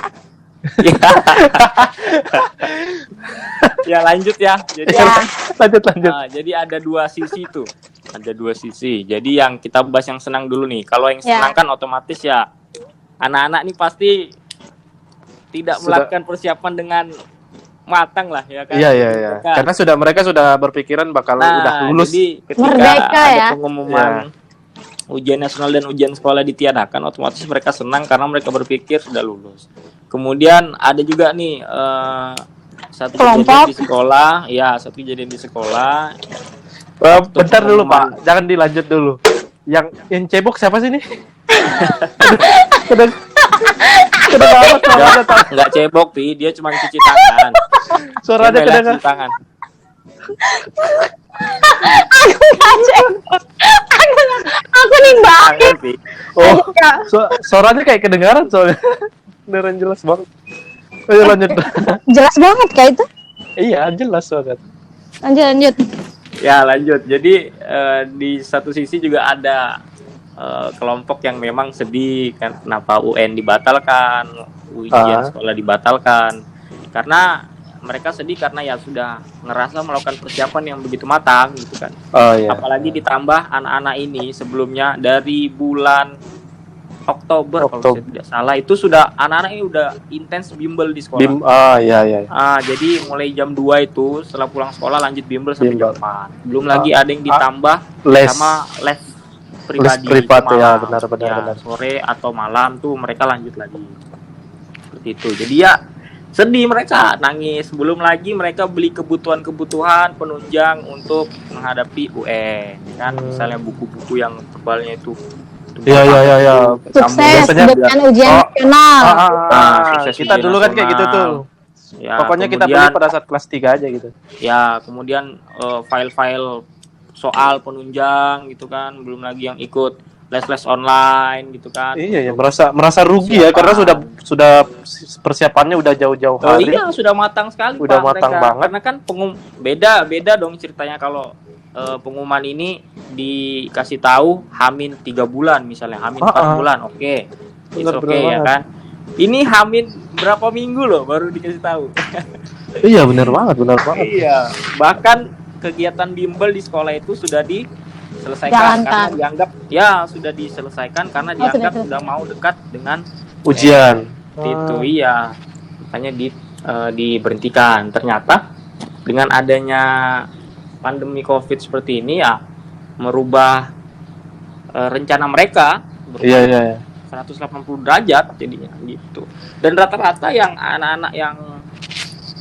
Ya lanjut ya. Jadi Lanjut. jadi ada 2 sisi tuh. Ada 2 sisi. Jadi yang kita bahas yang senang dulu nih. Kalau yang senang kan otomatis ya anak-anak nih pasti tidak melakukan persiapan dengan matang lah ya kan. Iya. Karena mereka sudah berpikiran bakal udah lulus. Jadi ketika Merdeka ada ya. pengumuman ujian nasional dan ujian sekolah ditiadakan, otomatis mereka senang karena mereka berpikir sudah lulus. Kemudian ada juga nih satu kejadian di sekolah, satu kejadian di sekolah. Bentar dulu Pak, jangan dilanjut dulu. Yang cebok siapa sih nih? Kedengaran suaranya, Nggak cebok, Pi, dia cuma cuci tangan. suaranya Dia kedengaran. cuci tangan. Aku nih Mbak. Tangan, Pi. Oh, suaranya kayak kedengaran soalnya. Beneran jelas banget. Ayo lanjut. Jelas banget kayak itu. Iya, jelas banget. Lanjut. Ya lanjut. Jadi di satu sisi juga ada kelompok yang memang sedih kan kenapa UN dibatalkan, ujian sekolah dibatalkan. Karena mereka sedih karena ya sudah ngerasa melakukan persiapan yang begitu matang gitu kan. Oh iya. Apalagi ditambah anak-anak ini sebelumnya dari bulan Oktober kalau saya tidak salah itu sudah anak-anak ini udah intens bimbel di sekolah. Iya. Jadi mulai jam 2 itu setelah pulang sekolah lanjut bimbel sampai jam 4. Belum lagi ada yang ditambah sama les pribadi. Les privat malam. ya, benar. Sore atau malam tuh mereka lanjut lagi. Seperti itu. Jadi ya sedih, mereka nangis. Belum lagi mereka beli kebutuhan-kebutuhan penunjang untuk menghadapi UN kan, misalnya buku-buku yang tebalnya itu Iya. Sukses Biasanya dengan ujian nasional. sukses Kita ujian dulu kan kayak gitu tuh. ya, Pokoknya kita beli kemudian- pada saat kelas 3 aja gitu. ya kemudian file-file soal penunjang gitu kan, belum lagi yang ikut les-les online gitu kan. Iya ya, merasa rugi ya, karena sudah persiapannya udah jauh-jauh hari. Iya, sudah matang sekali Udah Pak, matang mereka. banget. Karena kan beda dong ceritanya kalau pengumuman ini dikasih tahu Hamin 3 bulan misalnya, Hamin 4 bulan, oke. It's Bener okay ya banget. kan. Ini Hamin berapa minggu loh baru dikasih tahu. Iya, benar banget. Iya, bahkan kegiatan bimbel di sekolah itu sudah diselesaikan Jalankan. karena dianggap ya sudah diselesaikan karena dianggap sudah sudah mau dekat dengan Ujian. itu. Iya, makanya diberhentikan. Ternyata dengan adanya pandemi COVID seperti ini ya merubah rencana mereka berubah Iya. 180 derajat jadinya gitu. Dan rata-rata yang anak-anak yang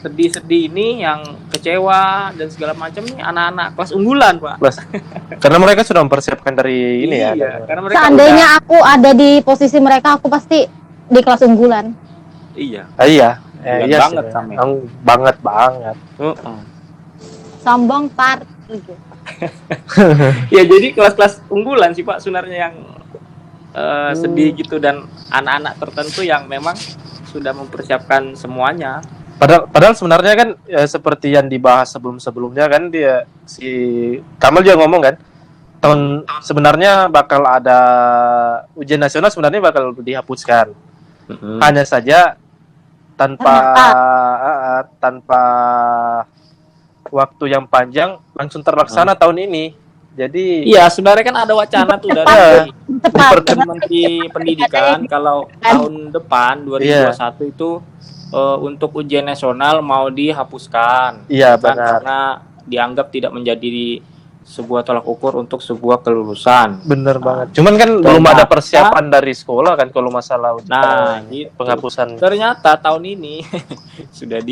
sedih-sedih ini, yang kecewa dan segala macam nih anak-anak kelas unggulan, Pak. Karena mereka sudah mempersiapkan dari ini ya. Iya, karena mereka Seandainya aku ada di posisi mereka, aku pasti di kelas unggulan. iya. Iya. Bulan Iya banget sih. kami. Banget. Sombong par gitu. Ya jadi kelas-kelas unggulan sih Pak sebenarnya yang sedih gitu, dan anak-anak tertentu yang memang sudah mempersiapkan semuanya. Padahal sebenarnya kan seperti yang dibahas sebelum-sebelumnya kan, dia si Kamal juga ngomong kan, sebenarnya bakal ada ujian nasional, sebenarnya bakal dihapuskan. Hanya saja tanpa waktu yang panjang langsung terlaksana tahun ini. Jadi Iya, sebenarnya kan ada wacana tuh dari Cepat. Menteri Pendidikan kalau tahun depan 2021 itu untuk ujian nasional mau dihapuskan. Iya, Kan, benar. karena dianggap tidak menjadi sebuah tolak ukur untuk sebuah kelulusan. bener banget. Cuman kan belum ada ternyata- persiapan dari sekolah kan kalau masalah Gitu. penghapusan. Ternyata tahun ini sudah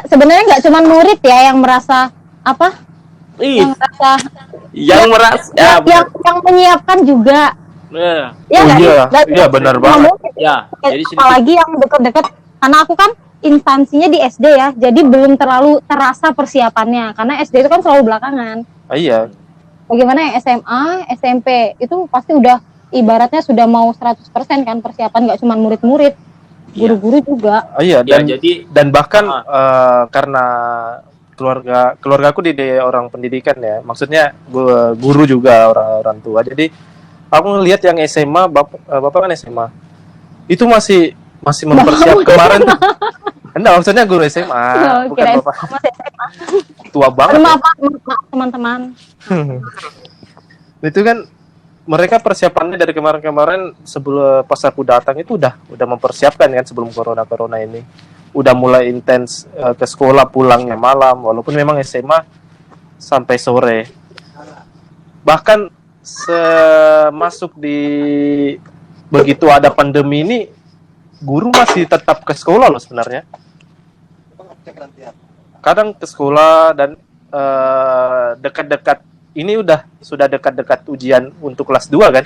Sebenarnya nggak cuma murid ya yang merasa apa? Yang merasa yang merasa yang menyiapkan juga. Ya Oh, nggak sih? iya. Nggak- Iya, benar cuma banget. murid. ya jadi sedikit Apalagi yang dekat-dekat, karena aku kan instansinya di SD ya, jadi belum terlalu terasa persiapannya karena SD itu kan selalu belakangan. Iya. Bagaimana yang SMA, SMP itu pasti udah ibaratnya sudah mau 100% kan persiapan, nggak cuma murid-murid, guru-guru juga. Iya, ya, dan jadi dan bahkan karena keluargaku di orang pendidikan ya, maksudnya gue guru juga, orang tua. Jadi aku ngelihat yang SMA, bapak kan SMA itu masih mempersiapkan kemarin tuh. Enggak, maksudnya guru SMA, bukan Kirain bapak. masih SMA. Tua banget ya. Maaf teman-teman. Itu kan mereka persiapannya dari kemarin sebelum pas aku datang itu udah mempersiapkan kan, sebelum corona ini udah mulai intens ke sekolah, pulangnya malam, walaupun memang SMA sampai sore. Bahkan masuk di begitu ada pandemi ini, guru masih tetap ke sekolah loh sebenarnya. Kadang ke sekolah dan dekat-dekat ini sudah dekat-dekat ujian untuk kelas 2 kan.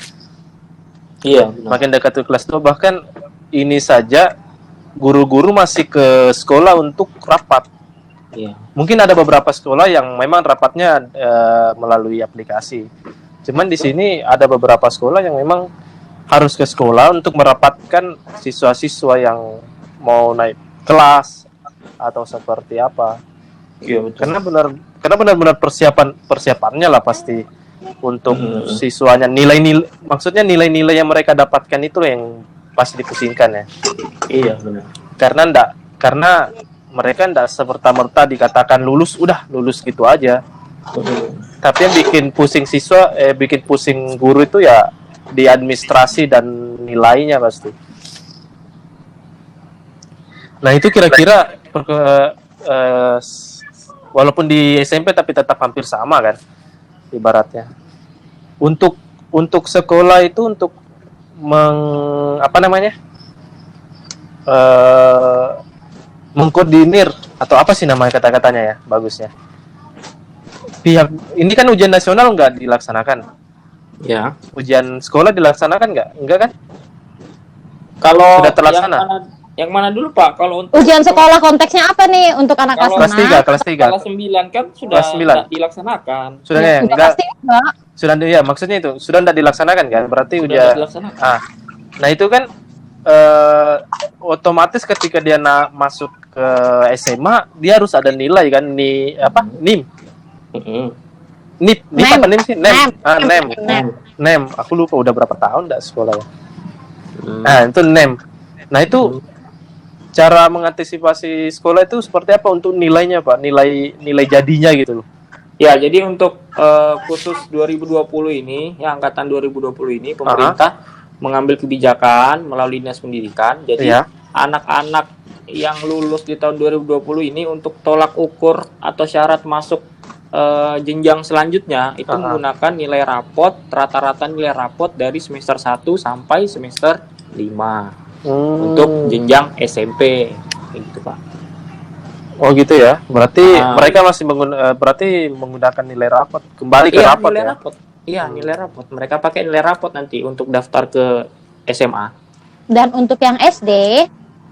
iya Makin dekat ke kelas 2, bahkan ini saja guru-guru masih ke sekolah untuk rapat. iya Mungkin ada beberapa sekolah yang memang rapatnya melalui aplikasi. Cuman di sini ada beberapa sekolah yang memang harus ke sekolah untuk merapatkan siswa-siswa yang mau naik kelas atau seperti apa. iya betul. Karena benar-benar persiapannya lah pasti untuk siswanya, maksudnya nilai-nilai yang mereka dapatkan itu yang pasti dipusingkan ya. Iya benar. Karena mereka ndak semerta-merta dikatakan lulus gitu aja. Tapi yang bikin pusing bikin pusing guru itu ya di administrasi dan nilainya pasti. Nah itu kira-kira walaupun di SMP tapi tetap hampir sama kan ibaratnya. Untuk sekolah itu untuk mengkoordinir atau apa sih namanya kata-katanya ya bagusnya. Pihak ini kan ujian nasional nggak dilaksanakan. Ya. Ujian sekolah dilaksanakan nggak? Enggak kan? Kalau Sudah terlaksana? yang mana dulu Pak? Kalau untuk Ujian sekolah konteksnya apa nih untuk anak kelas Kalau Kelas 3, 6? kelas 3. kelas 9 kan sudah Kelas 9. nggak dilaksanakan. Sudah Ya, ya, sudah enggak pasti enggak. sudah ya maksudnya itu sudah enggak dilaksanakan kan? Berarti Sudah udah nggak dilaksanakan. Nah, itu kan otomatis ketika dia masuk ke SMA, dia harus ada nilai kan NIM. Mm-mm. NIP Nem. apa NIM sih? NEM. NEM. Nem. NEM. Aku lupa udah berapa tahun enggak sekolah ya. Hmm. Nah, itu NEM. Nah, itu cara mengantisipasi sekolah itu seperti apa untuk nilainya, Pak? Nilai jadinya gitu loh. Ya, jadi untuk khusus 2020 ini, ya angkatan 2020 ini pemerintah mengambil kebijakan melalui Dinas Pendidikan. Jadi Iya. anak-anak yang lulus di tahun 2020 ini untuk tolak ukur atau syarat masuk jenjang selanjutnya itu menggunakan nilai rapot, rata-rata nilai rapot dari semester 1 sampai semester 5 untuk jenjang SMP gitu Pak. Oh gitu ya. Berarti Ah. mereka masih menggunakan nilai rapot. Kembali ke rapot nilai ya. rapot. Iya, nilai rapot. Mereka pakai nilai rapot nanti untuk daftar ke SMA. Dan untuk yang SD,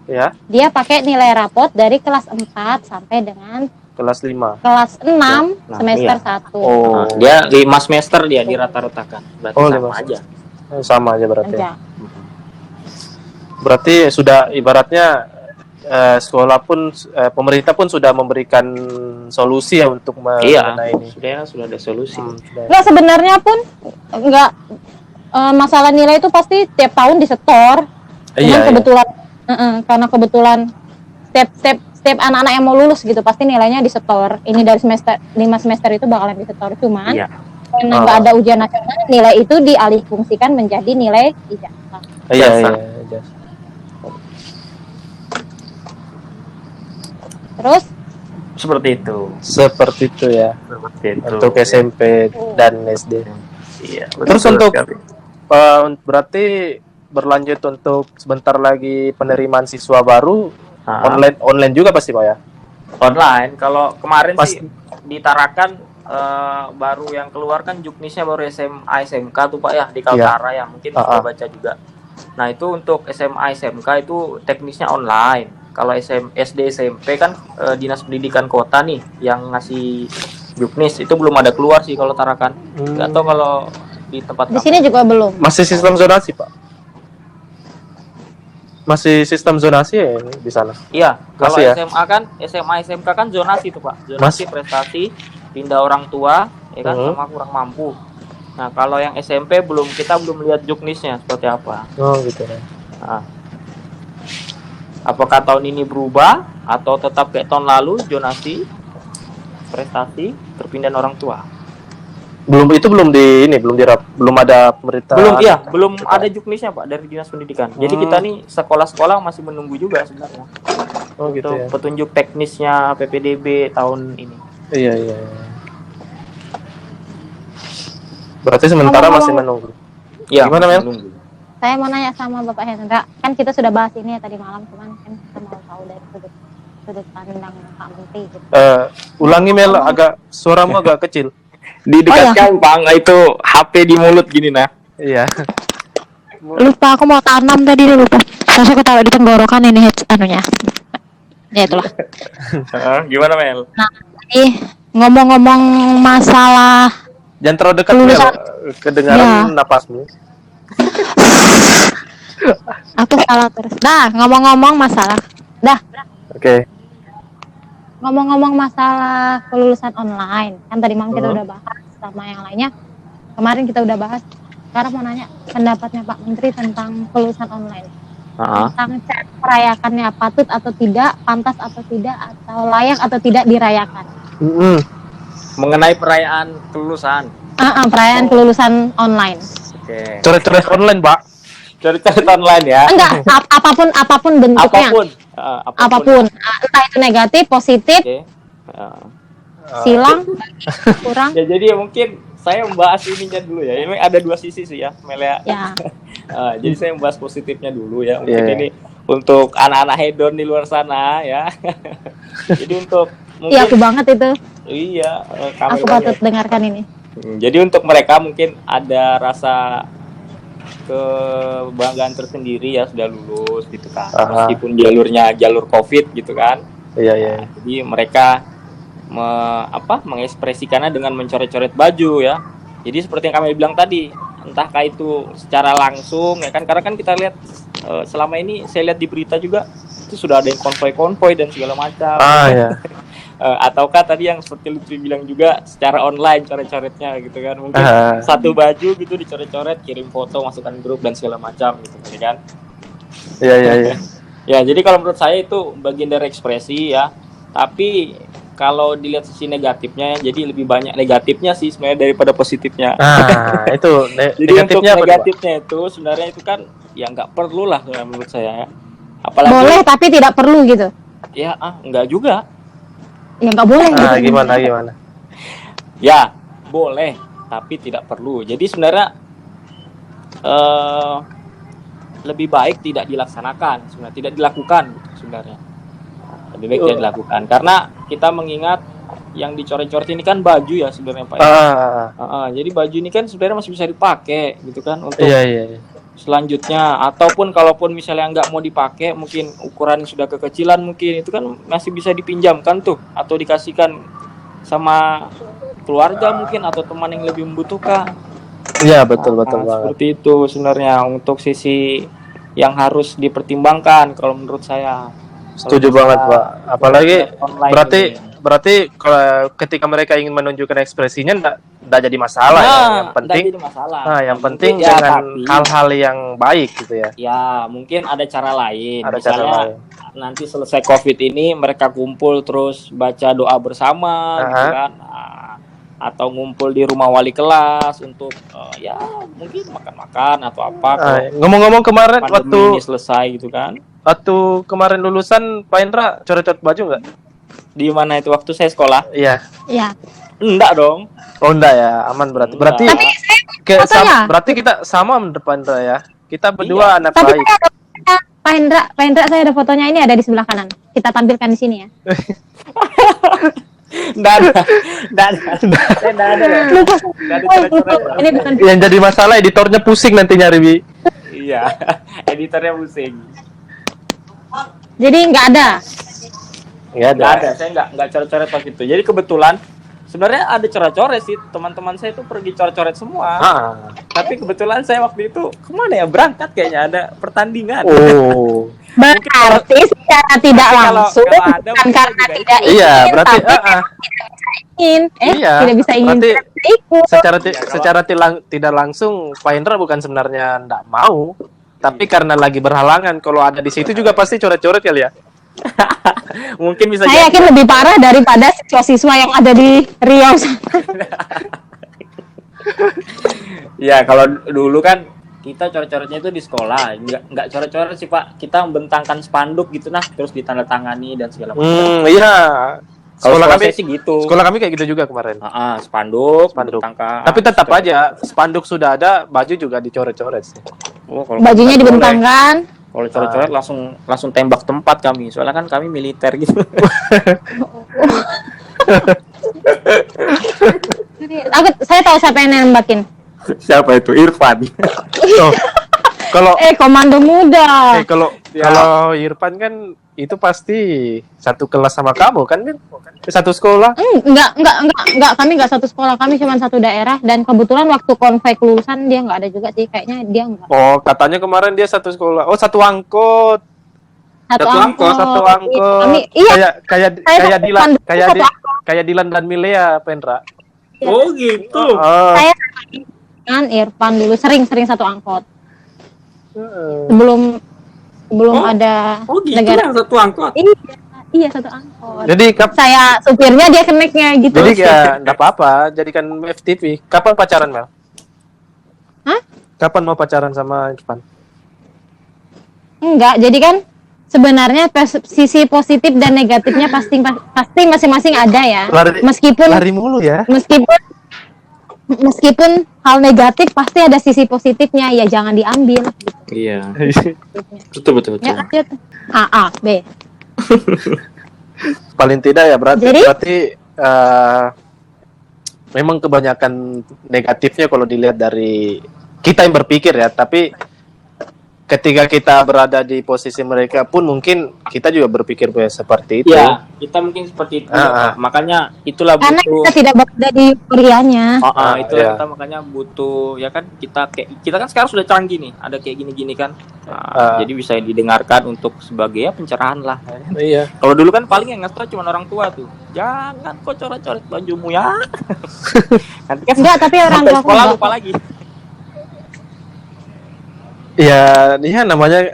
Ya, dia pakai nilai rapot dari kelas 4 sampai dengan kelas 5. kelas 6 Nah, semester iya. 1. Oh. Nah, dia 5 semester dia dirata-ratakan. Berarti Oh, sama 5 aja. Sama aja berarti. Aja. Berarti sudah ibaratnya sekolah pun pemerintah pun sudah memberikan solusi ya untuk Iya, mengenai ini. sudah ada solusi. Sudah. Enggak, sebenarnya pun enggak masalah nilai itu pasti tiap tahun disetor. Cuman Iya, kebetulan karena kebetulan setiap anak-anak yang mau lulus gitu pasti nilainya disetor. Ini dari semester 5 semester itu bakalan disetor, cuman Iya. karena nggak ada ujian nasional, nilai itu dialihfungsikan menjadi nilai ijazah. Iya, Jasa. iya. Terus Seperti itu. Seperti itu ya. Seperti itu. Untuk SMP dan SD. Iya. Terus betul untuk sekali. berarti berlanjut untuk sebentar lagi penerimaan siswa baru Ah. online juga pasti Pak ya. Online. Kalau kemarin Pas- sih di Tarakan baru yang keluar kan juknisnya baru SMA SMK tuh Pak ya di Kaltara ya mungkin sudah baca juga. Nah itu untuk SMA SMK itu teknisnya online. Kalau SD SMP kan Dinas Pendidikan Kota nih yang ngasih juknis itu belum ada keluar sih kalau Tarakan. Nggak tahu kalau di tempat di kamu. sini juga belum. Masih sistem zonasi Pak. Masih sistem zonasi ya di sana. Iya, kalau Masih ya? SMA SMK kan zonasi tuh Pak. Zonasi prestasi, pindah orang tua, ya kan sama kurang mampu. Nah, kalau yang SMP kita belum lihat juknisnya seperti apa. Oh gitu ya. Nah, apakah tahun ini berubah atau tetap kayak tahun lalu zonasi, prestasi, perpindahan orang tua? Belum ada pemerintah. Belum ada juknisnya Pak dari Dinas Pendidikan. Jadi kita nih sekolah-sekolah masih menunggu juga sebenarnya. Oh gitu Untuk ya. petunjuk teknisnya PPDB tahun ini. Iya. Berarti sementara Ngomong-ngomong- masih menunggu. Ya, Gimana, Mel? menunggu. Saya mau nanya sama Bapak Hendra, kan kita sudah bahas ini ya tadi malam, cuman kan kita mau tahu dari sudut pandang Pak Menteri gitu. Ulangi Mel, suaramu agak kecil. Didekatkan Bang, itu HP di mulut gini nah. Iya. Lupa, aku mau tanam tadi dulu lupa. Saya ketawa di tenggorokan ini anunya. Ya itulah. Gimana Mel? Nah, ini ngomong-ngomong masalah Jangan terlalu dekat Mel. Kelulusan. Kedengaran Ya. napasmu. aku salah terus. Nah, ngomong-ngomong masalah. Oke. Ngomong-ngomong masalah kelulusan online, kan tadi malam kita udah bahas sama yang lainnya. Kemarin kita udah bahas. Sekarang mau nanya pendapatnya Pak Menteri tentang kelulusan online. Tentang cara merayakannya patut atau tidak, pantas atau tidak, atau layak atau tidak dirayakan. Mengenai perayaan kelulusan. Perayaan kelulusan online. Oke. Coret-coret online, Pak. Coret-coret online ya. Enggak, apapun bentuknya. Apapun. Entah itu negatif, positif, Oke. silang, kurang. Ya jadi mungkin saya membahas ininya dulu ya. Ini ada dua sisi sih ya, Mel ya. Ya. Jadi saya membahas positifnya dulu ya. Mungkin Yeah. ini untuk anak-anak hedon di luar sana ya. Jadi untuk mungkin Iya, aku banget itu. iya, kami Aku patut dengarkan ini. Jadi untuk mereka mungkin ada rasa kebanggaan tersendiri ya sudah lulus gitu kan. Aha. Meskipun jalurnya jalur Covid gitu kan. Iya, iya. Jadi mereka mengekspresikannya dengan mencoret-coret baju ya. Jadi seperti yang kami bilang tadi, entahkah itu secara langsung ya kan, karena kan kita lihat selama ini saya lihat di berita juga itu sudah ada yang konvoi dan segala macam. Iya. Ataukah tadi yang seperti Lutfi bilang juga secara online coret-coretnya gitu kan, mungkin satu baju gitu dicoret-coret, kirim foto, masukkan grup dan segala macam gitu kan. Iya. Ya, jadi kalau menurut saya itu bagian dari ekspresi ya. Tapi kalau dilihat sisi negatifnya, jadi lebih banyak negatifnya sih sebenarnya daripada positifnya. Nah, itu Jadi negatifnya untuk apa, negatifnya itu sebenarnya itu kan ya nggak perlu lah menurut saya. Apalagi Boleh tapi tidak perlu gitu. ya nggak juga. Ya nggak boleh Pak? Nah, gitu. gimana? Ya boleh tapi tidak perlu. Jadi sebenarnya lebih baik tidak dilaksanakan, sebenarnya tidak dilakukan sebenarnya. Lebih baik tidak dilakukan karena kita mengingat yang dicoret-coret ini kan baju ya sebenarnya Pak. Jadi baju ini kan sebenarnya masih bisa dipakai gitu kan untuk Iya. selanjutnya, ataupun kalaupun misalnya nggak mau dipakai, mungkin ukuran sudah kekecilan, mungkin itu kan masih bisa dipinjamkan tuh atau dikasihkan sama keluarga mungkin atau teman yang lebih membutuhkan. Iya, betul banget. Seperti itu sebenarnya untuk sisi yang harus dipertimbangkan kalau menurut saya. Setuju Kalau banget, kita Pak. Apalagi online berarti kalau ketika mereka ingin menunjukkan ekspresinya enggak jadi masalah ya. Yang penting jadi masalah. yang penting Ya, dengan tapi hal-hal yang baik gitu ya. ya mungkin ada cara lain. Ada Misalnya, cara lain. nanti selesai COVID ini mereka kumpul terus baca doa bersama gitu kan. Atau ngumpul di rumah wali kelas untuk ya mungkin makan-makan atau apa. Ngomong-ngomong kemarin Pandemi ini selesai gitu kan. Waktu kemarin lulusan Pak Indra coret-coret baju nggak? Di mana itu waktu saya sekolah? Iya. Iya. Enggak dong. Oh enggak ya, aman berarti. Enggak. Berarti Tapi fotonya. berarti kita sama depan Indra ya. Kita berdua anak Tapi baik. saya ada fotonya, Pak Indra, saya ada fotonya, ini ada di sebelah kanan. Kita tampilkan di sini ya. Enggak ada. Lupa. coret-coret. Ini bukan. Yang jadi masalah editornya pusing nanti nyari Bi. Iya. Editornya pusing. Jadi nggak ada. Enggak Nggak ada, saya nggak coret-coret pas itu. Jadi kebetulan sebenarnya ada coret-coret sih, teman-teman saya itu pergi coret-coret semua. Tapi kebetulan saya waktu itu kemana ya, berangkat kayaknya ada pertandingan. Oh. Berarti secara tidak langsung kalau ada, bukan mungkin karena juga tidak ikut. ingin, Iya, berarti tapi memang tidak bisa ingin. Iya, Tidak bisa ingin, berarti tidak bisa ikut. secara tidak langsung Pak Indra bukan sebenarnya enggak mau, tapi karena lagi berhalangan. Kalau ada di situ juga pasti coret-coret kali ya. Mungkin bisa Saya yakin lebih parah daripada siswa-siswa yang ada di Riau. Ya kalau dulu kan kita coret-coretnya itu di sekolah, nggak coret-coret sih Pak. Kita membentangkan spanduk gitu nah, terus ditandatangani dan segala macam. Iya. Kalau Sekolah kami saya sih gitu. Sekolah kami kayak gitu juga kemarin. Spanduk. Membentangkan. Tapi tetap aja spanduk sudah ada, baju juga dicoret-coret sih. Bajunya dibentangkan. Kalau coret-coret langsung tembak tempat kami. Soalnya kan kami militer gitu. Saya tahu siapa yang nembakin. Siapa itu? Irfan. Kalau Komando muda. kalau Irfan kan itu pasti satu kelas sama kamu kan? Satu sekolah. Enggak. Kami enggak satu sekolah, kami cuma satu daerah, dan kebetulan waktu konvoy kelulusan dia enggak ada juga sih, kayaknya dia enggak. Oh, katanya kemarin dia satu sekolah. Oh, satu angkot. Satu angkot. Kami, iya. Kayak Dilan dan Milea, Pendra. Oh gitu. Saya kan Irfan dulu sering satu angkot. Sebelum ada gitu negara. satu angkot. Iya, satu angkot. Jadi Saya supirnya, dia keneknya gitu. Jadi ya enggak apa-apa, jadikan FTV. Kapan pacaran, Mel? Hah? Kapan mau pacaran sama Irfan? Enggak, jadi kan sebenarnya sisi positif dan negatifnya pasti masing-masing ada ya. Lari mulu ya. meskipun hal negatif pasti ada sisi positifnya, ya jangan diambil. Iya. Betul betul betul. Ya lanjut. A, A, B. Paling tidak ya berarti Jadi? memang kebanyakan negatifnya kalau dilihat dari kita yang berpikir ya, tapi ketika kita berada di posisi mereka pun mungkin kita juga berpikir seperti itu. Iya, kita mungkin seperti itu. Ah, ah. Makanya itulah Karena butuh. kita tidak berada di euforianya. Itulah Iya. kita makanya butuh ya kan kita kan sekarang sudah canggih nih, ada kayak gini-gini kan. Jadi bisa didengarkan untuk sebagai ya pencerahan lah. Iya. Kalau dulu kan paling yang ngasih tau cuma orang tua tuh. Jangan kok coret-coret bajumu ya. Nanti kan Enggak, tapi orang sampai tua sekolah enggak. lupa lagi. Ya,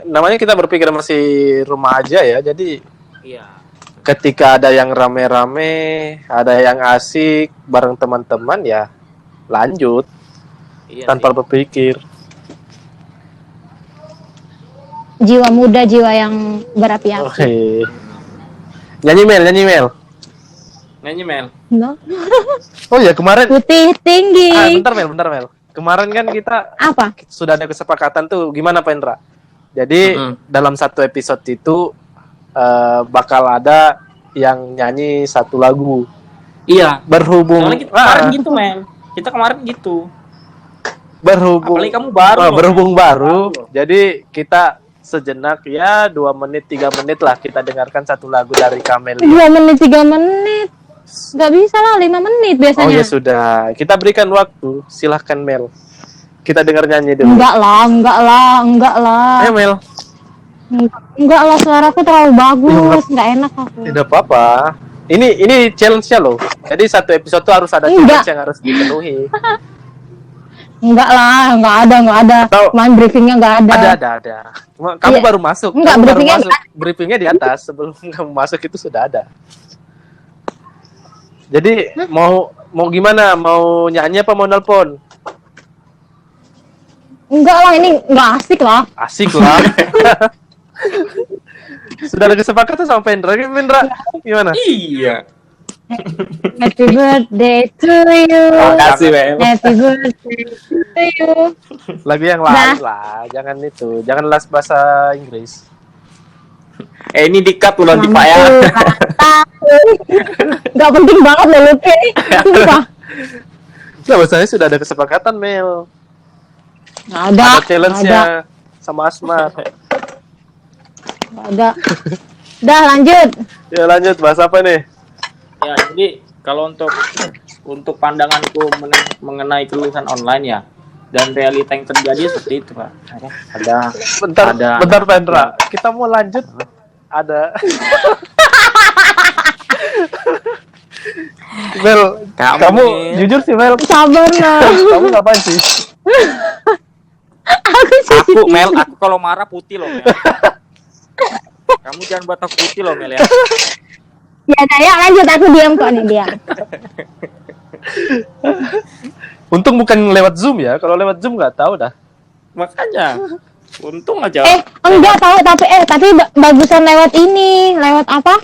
namanya kita berpikir masih remaja ya. Jadi Iya. ketika ada yang rame-rame, ada yang asik bareng teman-teman ya lanjut Iya tanpa sih. berpikir. Jiwa muda, jiwa yang berapi-api. Oke. Nyanyi Mel. Nyanyi Mel. No? Oh ya kemarin. Putih tinggi. Bentar Mel. Kemarin kan kita Apa? sudah ada kesepakatan tuh gimana Pendra. Jadi dalam satu episode itu bakal ada yang nyanyi satu lagu. Iya. Berhubung Soalnya kita kemarin gitu Mel. Kita kemarin gitu. berhubung Apalagi kamu baru. loh. berhubung baru. Jadi kita sejenak ya 2 menit 3 menit lah kita dengarkan satu lagu dari Kamel. 2 menit, 3 menit. Nggak bisa lah, 5 menit Oh biasanya. ya sudah, kita berikan waktu. Silahkan Mel. Kita dengar nyanyi dulu. Enggak lah. Ayo Mel. Enggak lah, suaraku terlalu bagus. Enggak enak aku. Tidak apa-apa. Ini challenge-nya loh. Jadi satu episode tuh harus ada Enggak. challenge yang harus dipenuhi. Enggak lah, enggak ada. Tahu. Main briefingnya enggak ada. Ada. Cuma kamu Iya. baru masuk. Enggak, Kamu baru briefingnya masuk. Briefingnya di atas. Sebelum kamu masuk itu sudah ada. Jadi mau gimana? Mau nyanyi apa mau nelpon? Enggak lah, ini enggak asik lah. Asik lah. Sudah ada kesepakatan sama Pendra. Gimana? Iya. Happy birthday to you. Makasih Mel. Happy birthday to you. Lagu yang lain lah. Jangan itu. Jangan las bahasa Inggris. Ini di-cut udah di Pak ya. Enggak penting banget loh Lutfi ini. Sumpah. Nah, bahasanya sudah ada kesepakatan Mel. Enggak ada. Ada challenge-nya sama Asmar. Enggak ada. Udah lanjut. Ya lanjut, bahas apa nih? Ya, jadi kalau untuk pandanganku mengenai kelulusan online ya dan realita yang terjadi seperti itu, Pak. Ada Bentar Pendra. Kita mau lanjut. Ada. Mel, kamu jujur sih Mel. Sabar lah. Kamu ngapain sih? aku Mel, aku kalau marah putih loh, Mel. Kamu jangan buat aku putih loh, Mel ya. Ya udah, ya lanjut, aku diam kok nih, diam. Untung bukan lewat Zoom ya. Kalau lewat Zoom nggak tahu dah. Makanya untung aja. Enggak tahu, tapi bagusan lewat ini, lewat apa?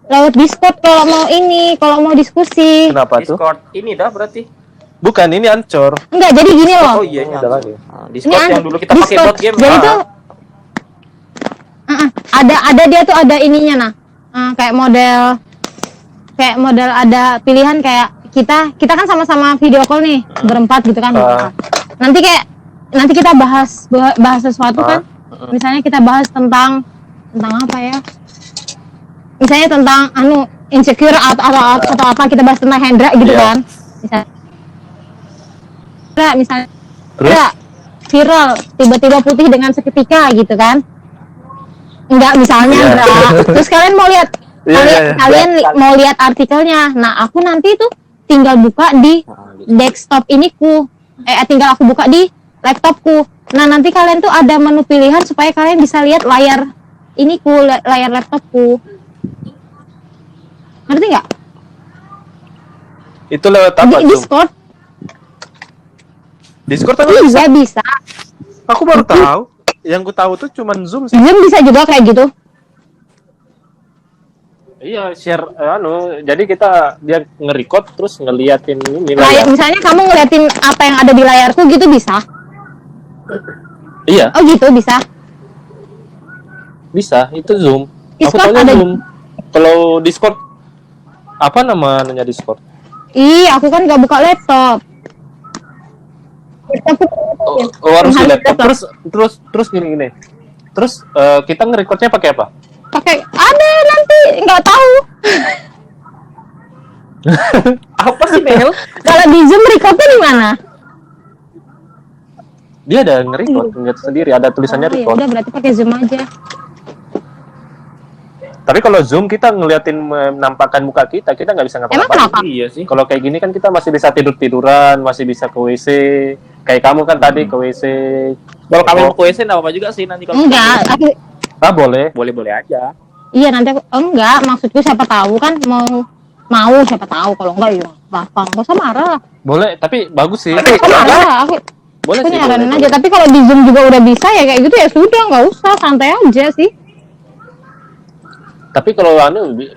Lewat Discord kalau mau diskusi. Kenapa tuh? Discord ini dah berarti. Bukan, ini Ancor. Enggak, jadi gini loh. Oh iya, Ada lagi. Discord Ini yang dulu kita pakai Discord. buat game. Jadi tuh ada dia tuh ada ininya nah. Kayak model ada pilihan kayak kita kan sama-sama video call nih, berempat gitu kan. Nanti kita bahas sesuatu kan. Misalnya kita bahas tentang apa ya? Misalnya tentang insecure atau apa, kita bahas tentang Hendra gitu kan. Misalnya Terus? viral tiba-tiba putih dengan seketika gitu kan. Enggak, misalnya Iya. Hendra. Terus kalian mau lihat Iya. kalian mau lihat artikelnya. Nah, aku nanti tuh tinggal buka di desktop iniku. Tinggal aku buka di laptopku. Nah, nanti kalian tuh ada menu pilihan supaya kalian bisa lihat layar layar laptopku. Ngerti nggak? Itu lewat apa Di Zoom? Discord Discord apa juga bisa. Aku baru tahu. Yang ku tahu tuh cuman Zoom sih. Zoom bisa juga kayak gitu. Iya, share jadi dia nge-record terus ngeliatin ini Layar, layar. misalnya kamu ngeliatin apa yang ada di layarku gitu bisa? Iya, Oh gitu bisa. bisa. Itu Zoom. Aku Discord taunya ada. Zoom. Kalau Discord apa namanya Discord? Ih, aku kan gak buka laptop. Harus di Harus laptop. Terus gini. Terus kita nge-recordnya pakai apa? Pakai ada nanti nggak tahu. Apa sih, Mel? Kalau di Zoom recordnya di mana? Dia ada nge-record, ngeliat sendiri, ada tulisannya Oh, ya record. udah berarti pakai Zoom aja. Tapi kalau Zoom kita ngeliatin menampakkan muka kita nggak bisa Emang ngapa-ngapain. kenapa? Iya sih. Kalau kayak gini kan kita masih bisa tiduran, masih bisa ke WC. Kayak kamu kan tadi ke WC. Kalau kami mau ke WC enggak apa-apa juga sih nanti kalau Enggak, aku Boleh. boleh-boleh aja. iya nanti aku enggak, maksudku siapa tahu kan mau siapa tahu, kalau enggak ya apa enggak usah marah. Boleh, tapi bagus sih. Enggak usah marah, aku Boleh aku sih, nyaranin boleh. aja, tapi kalau di Zoom juga udah bisa ya kayak gitu ya sudah, nggak usah, santai aja sih. Tapi kalau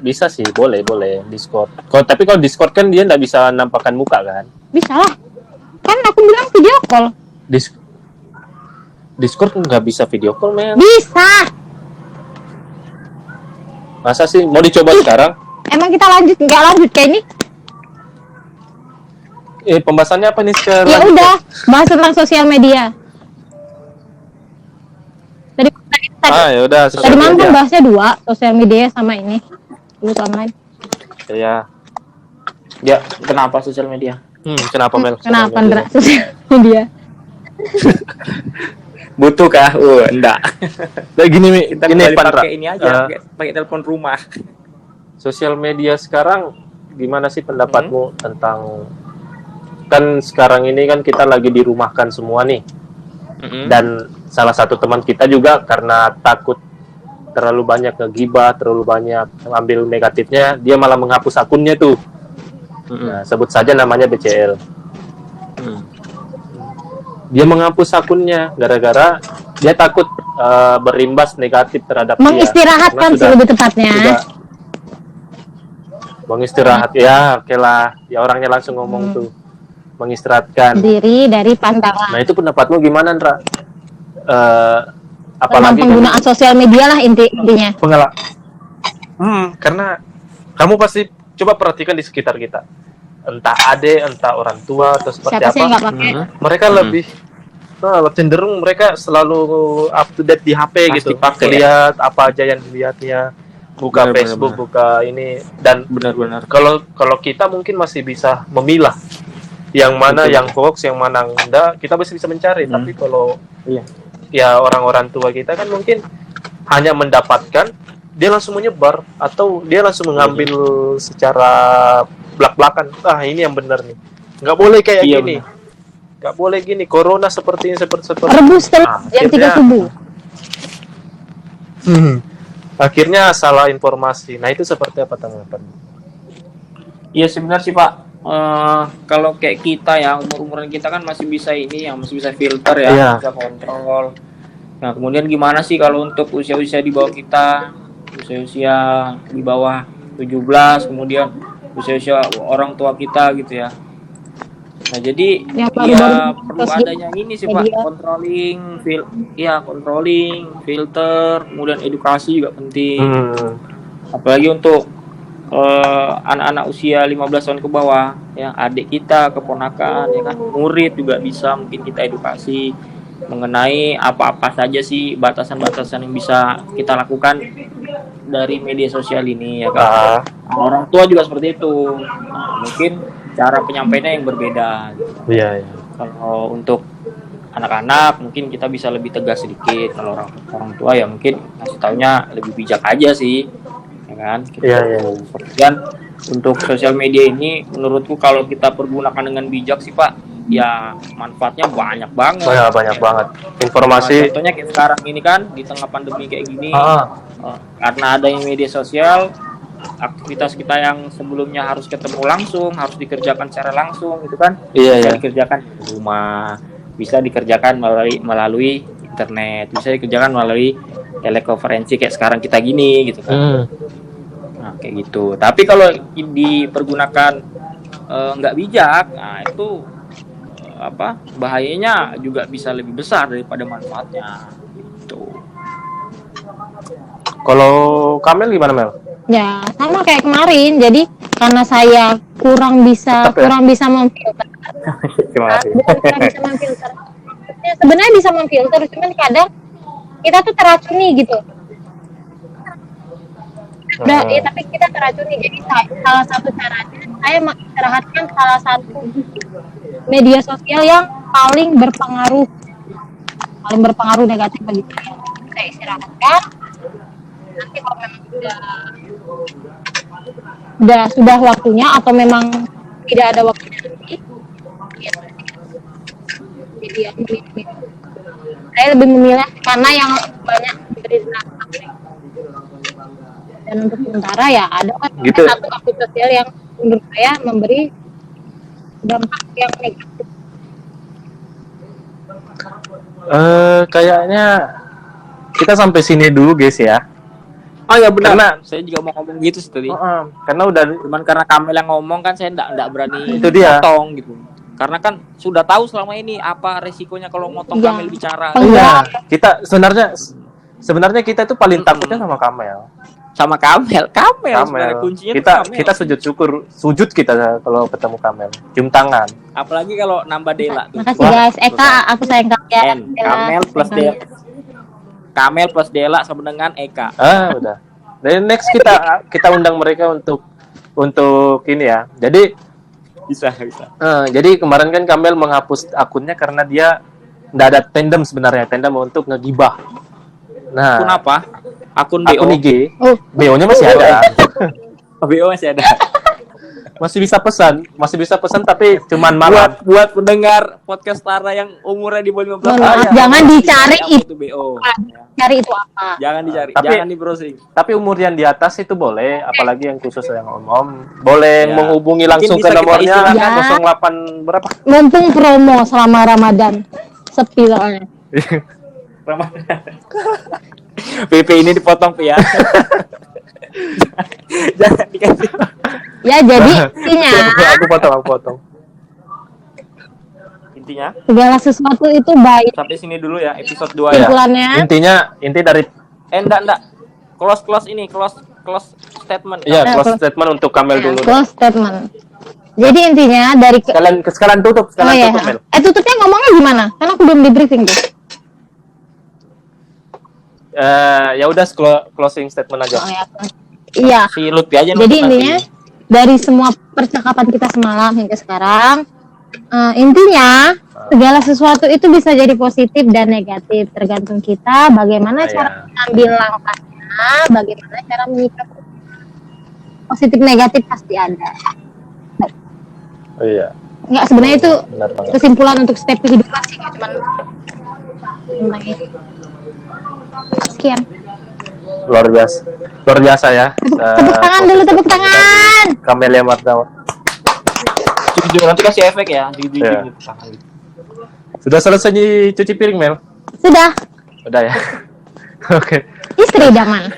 bisa sih, boleh Discord. Tapi kalau Discord kan dia nggak bisa nampakkan muka kan? Bisa lah. Kan aku bilang video call. Discord nggak bisa video call, Mel. Bisa. Masa sih? Mau dicoba sekarang? Emang kita nggak lanjut kayak ini? Pembahasannya apa nih sekarang? Ya udah, bahas tentang sosial media. Ya udah. Tadi malam kan bahasnya 2, sosial media sama ini. Lulus online. Ya. Ya, kenapa sosial media? Kenapa, Mel? Kenapa Ndra sosial media? Butuh kah? Enggak. Nah, gini Kita gini kembali Pandra. pakai ini aja, pakai telepon rumah. Sosial media sekarang gimana sih pendapatmu tentang, kan sekarang ini kan kita lagi dirumahkan semua nih, dan salah satu teman kita juga karena takut terlalu banyak ngegibah, terlalu banyak ambil negatifnya, dia malah menghapus akunnya tuh. Nah, sebut saja namanya BCL. Dia menghapus akunnya gara-gara dia takut berimbas negatif terhadap dia. Mengistirahatkan Karena sih lebih tepatnya. sudah mengistirahat, ya oke lah, ya orangnya langsung ngomong tuh, mengistirahatkan. Diri dari pantangan. Nah itu pendapatmu gimana, Ndra? Tentang Apalagi penggunaan sosial media lah intinya. karena kamu pasti coba perhatikan di sekitar kita, entah adik, entah orang tua atau seperti Siapa sih yang apa, nggak pakai? mereka lebih cenderung mereka selalu up to date di HP Pasti gitu, pakai, lihat apa aja yang dilihatnya, buka Benar, Facebook, benar. buka ini, dan Benar-benar. kalau kita mungkin masih bisa memilah yang mana Betul. yang hoax, yang mana enggak, kita masih bisa mencari. Tapi kalau Iya. ya orang-orang tua kita kan mungkin hanya mendapatkan, dia langsung menyebar atau dia langsung mengambil secara belak-belakan. Ini yang benar nih, nggak boleh kayak Iya, gini, nggak boleh gini, corona seperti ini, seperti Rebus telur yang 3 akhirnya- subuh. akhirnya salah informasi. Nah itu seperti apa tanggapan? Iya sebenarnya sih Pak. Kalau kayak kita ya, umur-umuran kita kan masih bisa ini, yang masih bisa filter ya, Iya. bisa kontrol. Nah kemudian gimana sih kalau untuk usia-usia di bawah kita, usia-usia di bawah 17, kemudian usia-usia orang tua kita gitu ya. Nah jadi Yang ya baru-baru perlu sosial adanya ini sih Pak, media. controlling, filter, kemudian edukasi juga penting. Hmm. Apalagi untuk anak-anak usia 15 tahun ke bawah ya, adik kita, keponakan ya kan, murid juga bisa mungkin kita edukasi mengenai apa-apa saja sih batasan-batasan yang bisa kita lakukan dari media sosial ini ya kan. Orang tua juga seperti itu. Nah, mungkin cara penyampaiannya yang berbeda gitu. Iya. Kalau untuk anak-anak mungkin kita bisa lebih tegas sedikit, kalau orang tua ya mungkin ngasih taunya lebih bijak aja sih ya kan. Iya. Kemudian untuk sosial media ini menurutku kalau kita pergunakan dengan bijak sih Pak, ya manfaatnya banyak banget. Banyak banget informasi. Contohnya kayak sekarang ini kan di tengah pandemi kayak gini, Ah. karena adanya media sosial, aktivitas kita yang sebelumnya harus ketemu langsung, harus dikerjakan secara langsung gitu kan, Iya, bisa iya. dikerjakan di rumah, bisa dikerjakan melalui internet, bisa dikerjakan melalui telekonferensi kayak sekarang kita gini gitu kan. Nah, kayak gitu. Tapi kalau dipergunakan nggak bijak, nah itu bahayanya juga bisa lebih besar daripada manfaatnya. Gitu. Kalau Kamel gimana Mel? Ya sama kayak kemarin. Jadi karena saya kurang bisa memfilter. Terima kasih. Kurang bisa memfilter. Ya, sebenarnya bisa memfilter, cuman kadang kita tuh teracuni gitu. Tapi kita teracuni. Jadi salah satu caranya saya mengistirahatkan salah satu media sosial yang paling berpengaruh negatif bagi saya. Saya istirahatkan. Nanti kalau memang sudah waktunya atau memang tidak ada waktunya lagi, ya, jadi ya, saya lebih memilih karena yang banyak memberi dampak. Dan untuk sementara ya ada kan Gitu. satu akun sosial yang menurut saya memberi dampak yang negatif. Kayaknya kita sampai sini dulu guys ya. Oh ya benar. Karena Saya juga mau ngomong gitu sih tadi. Karena udah Cuman karena Kamel yang ngomong kan saya enggak berani Itu dia. potong gitu. Karena kan sudah tahu selama ini apa resikonya kalau motong Iya. Kamel bicara. iya, kita sebenarnya kita itu paling takutnya sama Kamel. Sama Kamel sebenarnya kuncinya tuh Kamel. Kita sujud kita kalau ketemu Kamel, cium tangan. Apalagi kalau nambah Dela tuh. Makasih guys. Eka, aku sayang kalian. Kamel plus Dela. Kamel plus Dela sama dengan Eka. Udah. Dan next kita undang mereka untuk ini ya. Jadi Bisa. jadi kemarin kan Kamel menghapus akunnya karena dia nggak ada tandem sebenarnya, tandem untuk ngegibah. Nah, Akun apa? Akun BO. akun IG, Oh. BO-nya masih ada. BO masih ada. Masih bisa pesan tapi cuman malam. buat pendengar podcast Tara yang umurnya di bawah 15 Mohon tahun. maaf, jangan dicari itu BO. cari itu apa. Jangan dicari, Tapi- jangan di browsing. Tapi umur yang di atas itu boleh, apalagi yang khusus yang om-om, boleh Ya. menghubungi langsung Mungkin ke bisa kita nomornya istilahkan. 08 berapa? Mumpung promo selama Ramadan. Sepi soalnya. PP ini dipotong ya. Jangan dikasih. Ya jadi intinya aku potong. Intinya segala sesuatu itu baik. sampai sini dulu ya episode 2 ya. Kesimpulannya Inti dari Enggak. Close statement. iya Eh, close close- statement untuk Kamel dulu. close statement. Jadi intinya dari Sekalian tutup, oh ya. Mel. Tutupnya ngomongnya gimana? Kan aku belum di briefing tuh. Ya udah closing statement aja. Oh ya. Iya. Si Lutfi aja Jadi nutup nanti. intinya dari semua percakapan kita semalam hingga sekarang, intinya segala sesuatu itu bisa jadi positif dan negatif, tergantung kita bagaimana cara mengambil langkahnya, bagaimana cara menyikapi. Positif negatif pasti ada. Oh iya, Enggak, sebenarnya itu benar banget. kesimpulan untuk step kehidupan sih, nggak cuman tentang itu. Sekian. Luar biasa ya. Tepuk tangan dulu, tepuk tangan. Kamelia Mardawa. Jujur nanti kasih efek ya. Jujur. Iya. Sudah selesai cuci piring, Mel? Sudah. Udah ya. Oke. Istri idaman.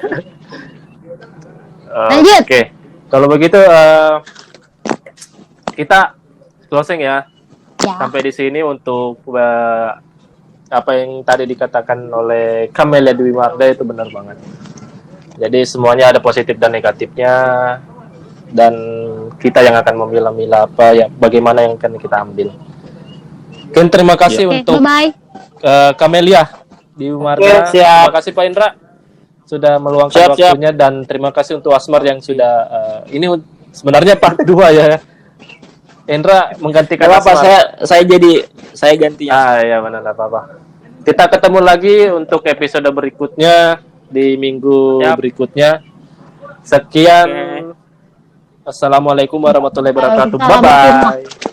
Lanjut. Oke. Kalau begitu kita closing ya. Ya. Sampai di sini untuk apa yang tadi dikatakan oleh Kamelia Dwi Marda itu benar banget. Jadi semuanya ada positif dan negatifnya, dan kita yang akan memilah-milah apa ya, bagaimana yang akan kita ambil. Oke, terima kasih Oke, untuk bye-bye. Kamelia Dwi Marda. Oke, siap. Terima kasih Pak Indra sudah meluangkan Siap. waktunya, dan terima kasih untuk Asmar yang sudah ini sebenarnya part 2 ya. Indra menggantikan Gak apa-apa, Asmar. saya gantinya. Ya benar, nggak apa-apa. Kita ketemu lagi untuk episode berikutnya di minggu Yap. berikutnya. Sekian. Oke. Assalamualaikum warahmatullahi wabarakatuh. Waalaikumsalam. Bye bye.